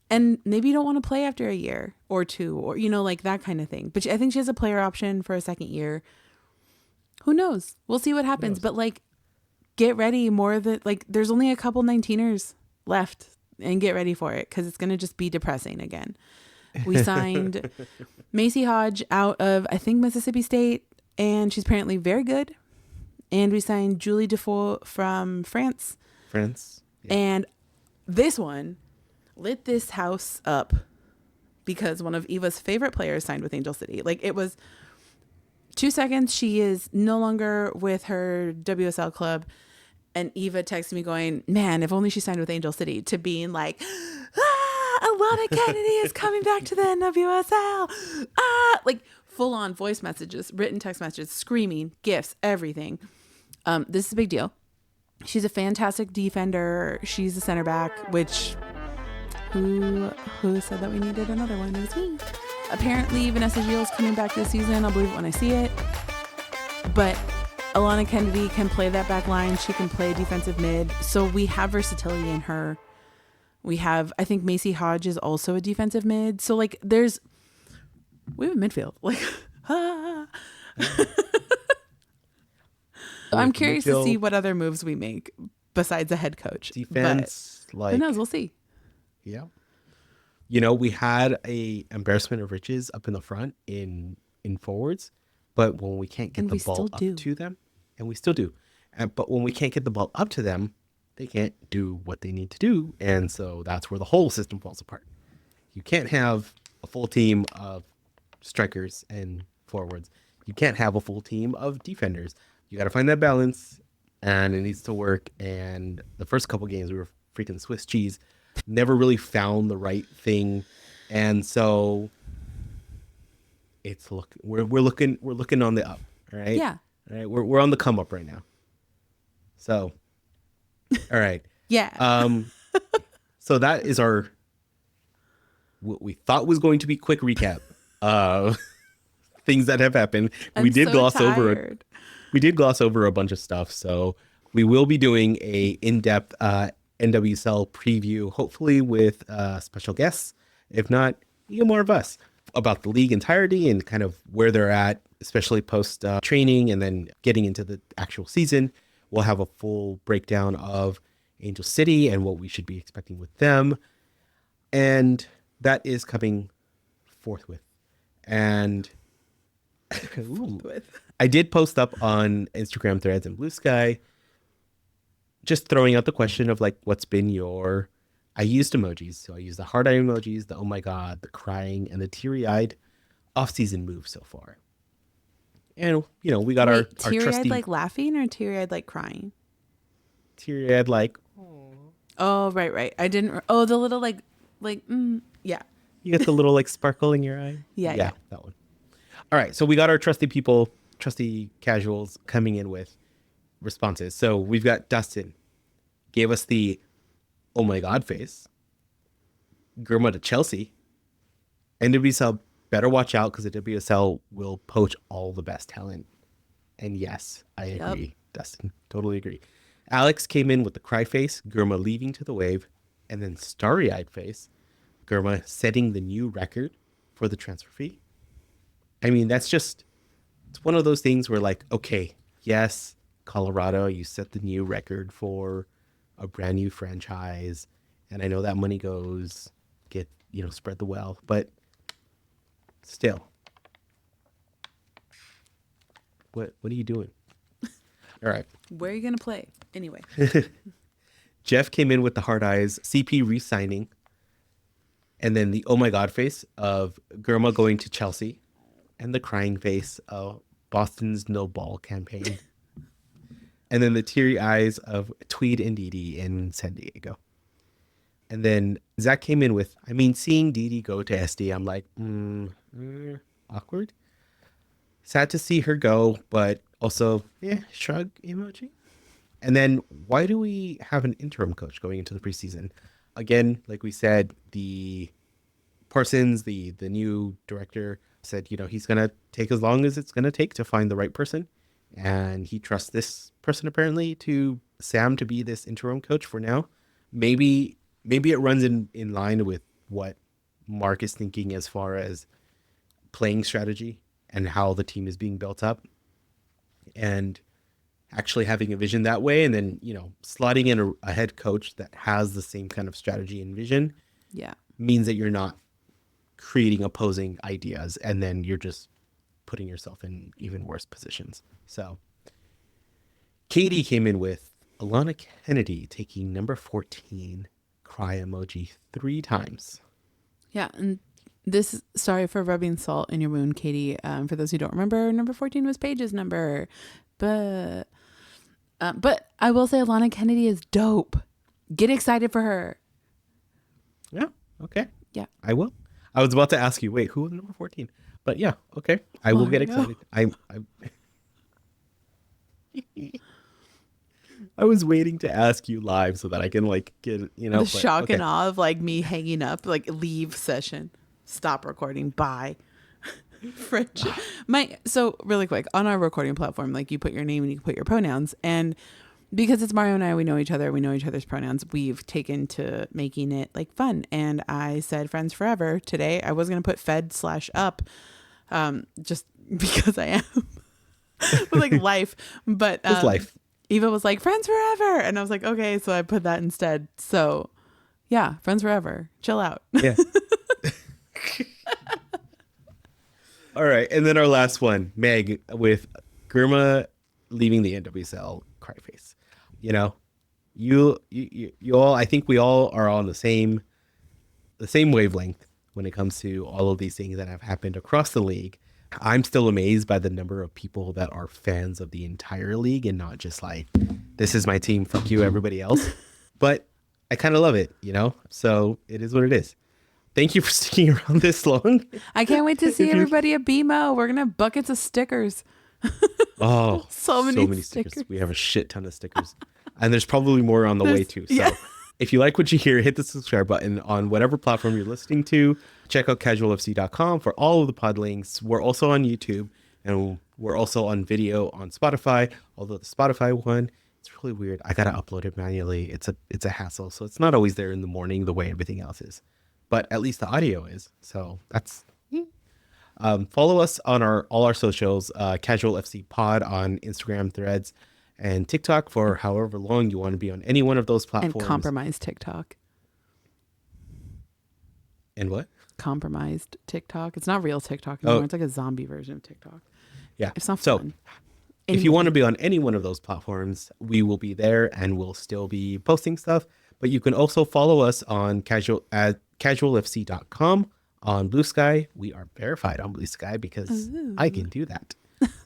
[SPEAKER 2] And maybe you don't want to play after a year or 2 or, like that kind of thing. But I think she has a player option for a second year. Who knows? We'll see what happens. But like, get ready there's only a couple 19ers left and get ready for it because it's going to just be depressing again. We signed Macy Hodge out of, I think, Mississippi State, and she's apparently very good. And we signed Julie Defoe from France.
[SPEAKER 1] France. Yeah.
[SPEAKER 2] And this one lit this house up because one of Eva's favorite players signed with Angel City. Like it was 2 seconds. She is no longer with her WSL club. And Eva texted me going, man, if only she signed with Angel City, to being like, Alana Kennedy is coming back to the NWSL. Like full on voice messages, written text messages, screaming, gifts, everything. This is a big deal. She's a fantastic defender. She's a center back, which who said that we needed another one? It was me. Apparently, Vanessa Gilles coming back this season. I'll believe it when I see it. But Alana Kennedy can play that back line. She can play defensive mid. So we have versatility in her. We have, I think Macy Hodge is also a defensive mid. So like we have a midfield. Like, I'm curious to see what other moves we make besides a head coach.
[SPEAKER 1] Defense,
[SPEAKER 2] But who knows? We'll see.
[SPEAKER 1] Yeah. We had a embarrassment of riches up in the front in forwards, but when we can't get
[SPEAKER 2] And
[SPEAKER 1] the
[SPEAKER 2] we
[SPEAKER 1] ball
[SPEAKER 2] still
[SPEAKER 1] up
[SPEAKER 2] do.
[SPEAKER 1] to them, and we still do, but when we can't get the ball up to them, they can't do what they need to do, and so that's where the whole system falls apart. You can't have a full team of strikers and forwards. You can't have a full team of defenders. You got to find that balance, and it needs to work. And the first couple games, we were freaking Swiss cheese. Never really found the right thing, and so we're looking on the up. All right.
[SPEAKER 2] Yeah.
[SPEAKER 1] All right. We're on the come up right now. So, all right.
[SPEAKER 2] Yeah.
[SPEAKER 1] So that is our what we thought was going to be quick recap of things that have happened.
[SPEAKER 2] I'm so tired.
[SPEAKER 1] We did gloss over a bunch of stuff. So we will be doing a in-depth NWSL preview, hopefully with special guests. If not, you get more of us about the league entirety and kind of where they're at, especially post training and then getting into the actual season. We'll have a full breakdown of Angel City and what we should be expecting with them. And that is coming forthwith. And I did post up on Instagram Threads and Blue Sky, just throwing out the question of like, what's been your, I used emojis. So I used the heart eye emojis, the oh my God, the crying, and the teary-eyed off-season move so far. And, you know, we got our
[SPEAKER 2] teary-eyed
[SPEAKER 1] trusty
[SPEAKER 2] like laughing or teary-eyed like crying?
[SPEAKER 1] teary-eyed like,
[SPEAKER 2] Oh, right. I didn't. Oh, the little yeah.
[SPEAKER 1] you get the little like sparkle in your eye.
[SPEAKER 2] Yeah.
[SPEAKER 1] That one. All right. So we got our trusty casuals coming in with responses. So we've got Dustin gave us the oh my God face. Girma to Chelsea. NWSL better watch out because the WSL will poach all the best talent. And yes, I agree, Dustin. Totally agree. Alex came in with the cry face, Girma leaving to the wave, and then starry-eyed face, Girma setting the new record for the transfer fee. I mean, it's one of those things where like, okay, yes, Colorado, you set the new record for a brand new franchise. And I know that money goes, spread the wealth, but still, what are you doing? All right.
[SPEAKER 2] Where are you going to play? Anyway.
[SPEAKER 1] Jeff came in with the hard eyes, CP re-signing, and then the oh my God face of Girma going to Chelsea, and the crying face of Boston's no ball campaign. And then the teary eyes of Tweed and Didi in San Diego. And then Zach came in with, seeing Didi go to SD, I'm like, awkward. Sad to see her go, but also, shrug emoji. And then why do we have an interim coach going into the preseason? Again, like we said, the Parsons, the new director, said, he's going to take as long as it's going to take to find the right person. And he trusts this person apparently to Sam to be this interim coach for now. Maybe it runs in line with what Mark is thinking as far as playing strategy and how the team is being built up. And actually having a vision that way, and then, slotting in a head coach that has the same kind of strategy and vision means that you're not creating opposing ideas and then you're just putting yourself in even worse positions. So Katie came in with Alana Kennedy taking number 14 cry emoji 3 times.
[SPEAKER 2] Yeah, and sorry for rubbing salt in your wound, Katie. For those who don't remember, number 14 was Paige's number. But I will say Alana Kennedy is dope. Get excited for her.
[SPEAKER 1] Yeah. Okay.
[SPEAKER 2] Yeah.
[SPEAKER 1] I will. I was about to ask you, wait, who was number 14? But yeah, okay. I will get excited. I was waiting to ask you live so that I can get,
[SPEAKER 2] the shock and awe of me hanging up, leave session, stop recording, bye. Friendship. So really quick on our recording platform, you put your name and you put your pronouns, and because it's Mario and I, we know each other, we know each other's pronouns, we've taken to making it fun. And I said friends forever today. I was gonna put fed/up, just because I am with life, but
[SPEAKER 1] it's life.
[SPEAKER 2] Eva was like friends forever, and I was like, okay, so I put that instead. So yeah, friends forever. Chill out.
[SPEAKER 1] Yeah. All right, and then our last one, Meg, with Girma leaving the NWSL cry face. You all, I think we all are on the same wavelength when it comes to all of these things that have happened across the league. I'm still amazed by the number of people that are fans of the entire league and not just this is my team, fuck you, everybody else. But I kind of love it, So it is what it is. Thank you for sticking around this long.
[SPEAKER 2] I can't wait to see everybody at BMO. We're going to have buckets of stickers.
[SPEAKER 1] Oh,
[SPEAKER 2] so many
[SPEAKER 1] stickers. We have a shit ton of stickers. And there's probably more on the way too. So
[SPEAKER 2] yeah.
[SPEAKER 1] if you like what you hear, hit the subscribe button on whatever platform you're listening to. Check out casualfc.com for all of the pod links. We're also on YouTube, and we're also on video on Spotify. Although the Spotify one, it's really weird. I gotta upload it manually. It's a hassle. So it's not always there in the morning the way everything else is. But at least the audio is. So that's follow us on all our socials, Casual FC Pod on Instagram, Threads, and TikTok for however long you want to be on any one of those platforms.
[SPEAKER 2] And compromised TikTok.
[SPEAKER 1] And what?
[SPEAKER 2] Compromised TikTok. It's not real TikTok anymore. It's like a zombie version of TikTok.
[SPEAKER 1] Yeah.
[SPEAKER 2] It's not
[SPEAKER 1] so,
[SPEAKER 2] fun.
[SPEAKER 1] If you want to be on any one of those platforms, we will be there and we'll still be posting stuff. But you can also follow us on casualfc.com. On Blue Sky. We are verified on Blue Sky because I can do that.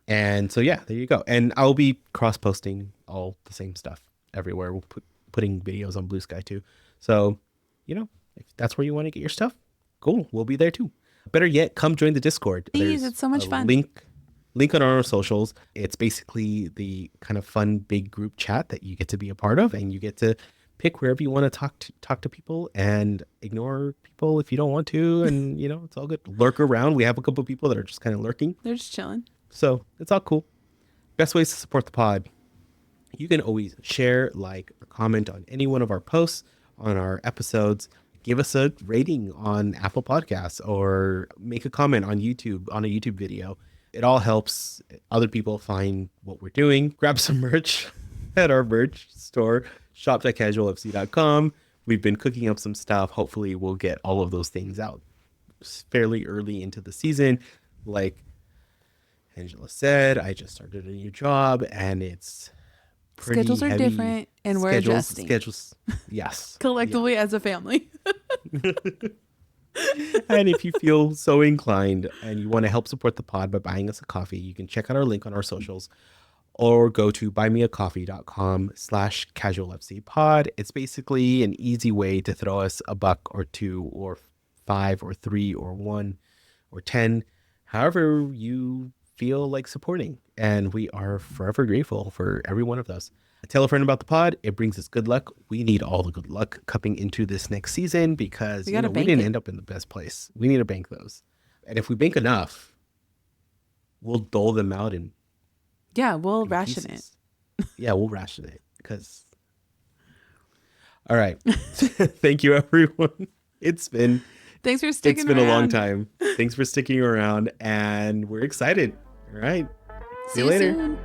[SPEAKER 1] And so, yeah, there you go. And I'll be cross-posting all the same stuff everywhere. We'll putting videos on Blue Sky too. So, if that's where you want to get your stuff, cool. We'll be there too. Better yet, come join the Discord.
[SPEAKER 2] Please, it's so much fun.
[SPEAKER 1] Link on our socials. It's basically the kind of fun, big group chat that you get to be a part of, and you get to pick wherever you want to talk to people and ignore people if you don't want to. And, it's all good. Lurk around. We have a couple of people that are just kind of lurking.
[SPEAKER 2] They're just chilling.
[SPEAKER 1] So it's all cool. Best ways to support the pod. You can always share, like, or comment on any one of our posts on our episodes. Give us a rating on Apple Podcasts or make a comment on YouTube, on a YouTube video. It all helps other people find what we're doing. Grab some merch at our merch store. Shop.casualfc.com. We've been cooking up some stuff. Hopefully we'll get all of those things out fairly early into the season. Like Angela said, I just started a new job and it's pretty
[SPEAKER 2] Schedules are
[SPEAKER 1] heavy.
[SPEAKER 2] different and we're adjusting.
[SPEAKER 1] Schedules, yes.
[SPEAKER 2] Collectively as a family.
[SPEAKER 1] And if you feel so inclined and you want to help support the pod by buying us a coffee, you can check out our link on our socials. Or go to buymeacoffee.com/casualfcpod. It's basically an easy way to throw us $1 or $2 or $5 or $3 or $1 or $10, however you feel like supporting. And we are forever grateful for every one of those. Tell a friend about the pod. It brings us good luck. We need all the good luck coming into this next season because we didn't end up in the best place. We need to bank those. And if we bank enough, we'll dole them out in
[SPEAKER 2] we'll ration
[SPEAKER 1] pieces. Yeah, we'll ration it because. All right. Thank you, everyone.
[SPEAKER 2] Thanks for sticking around.
[SPEAKER 1] It's been a long time. Thanks for sticking around, and we're excited. All right. See you later.
[SPEAKER 2] Soon.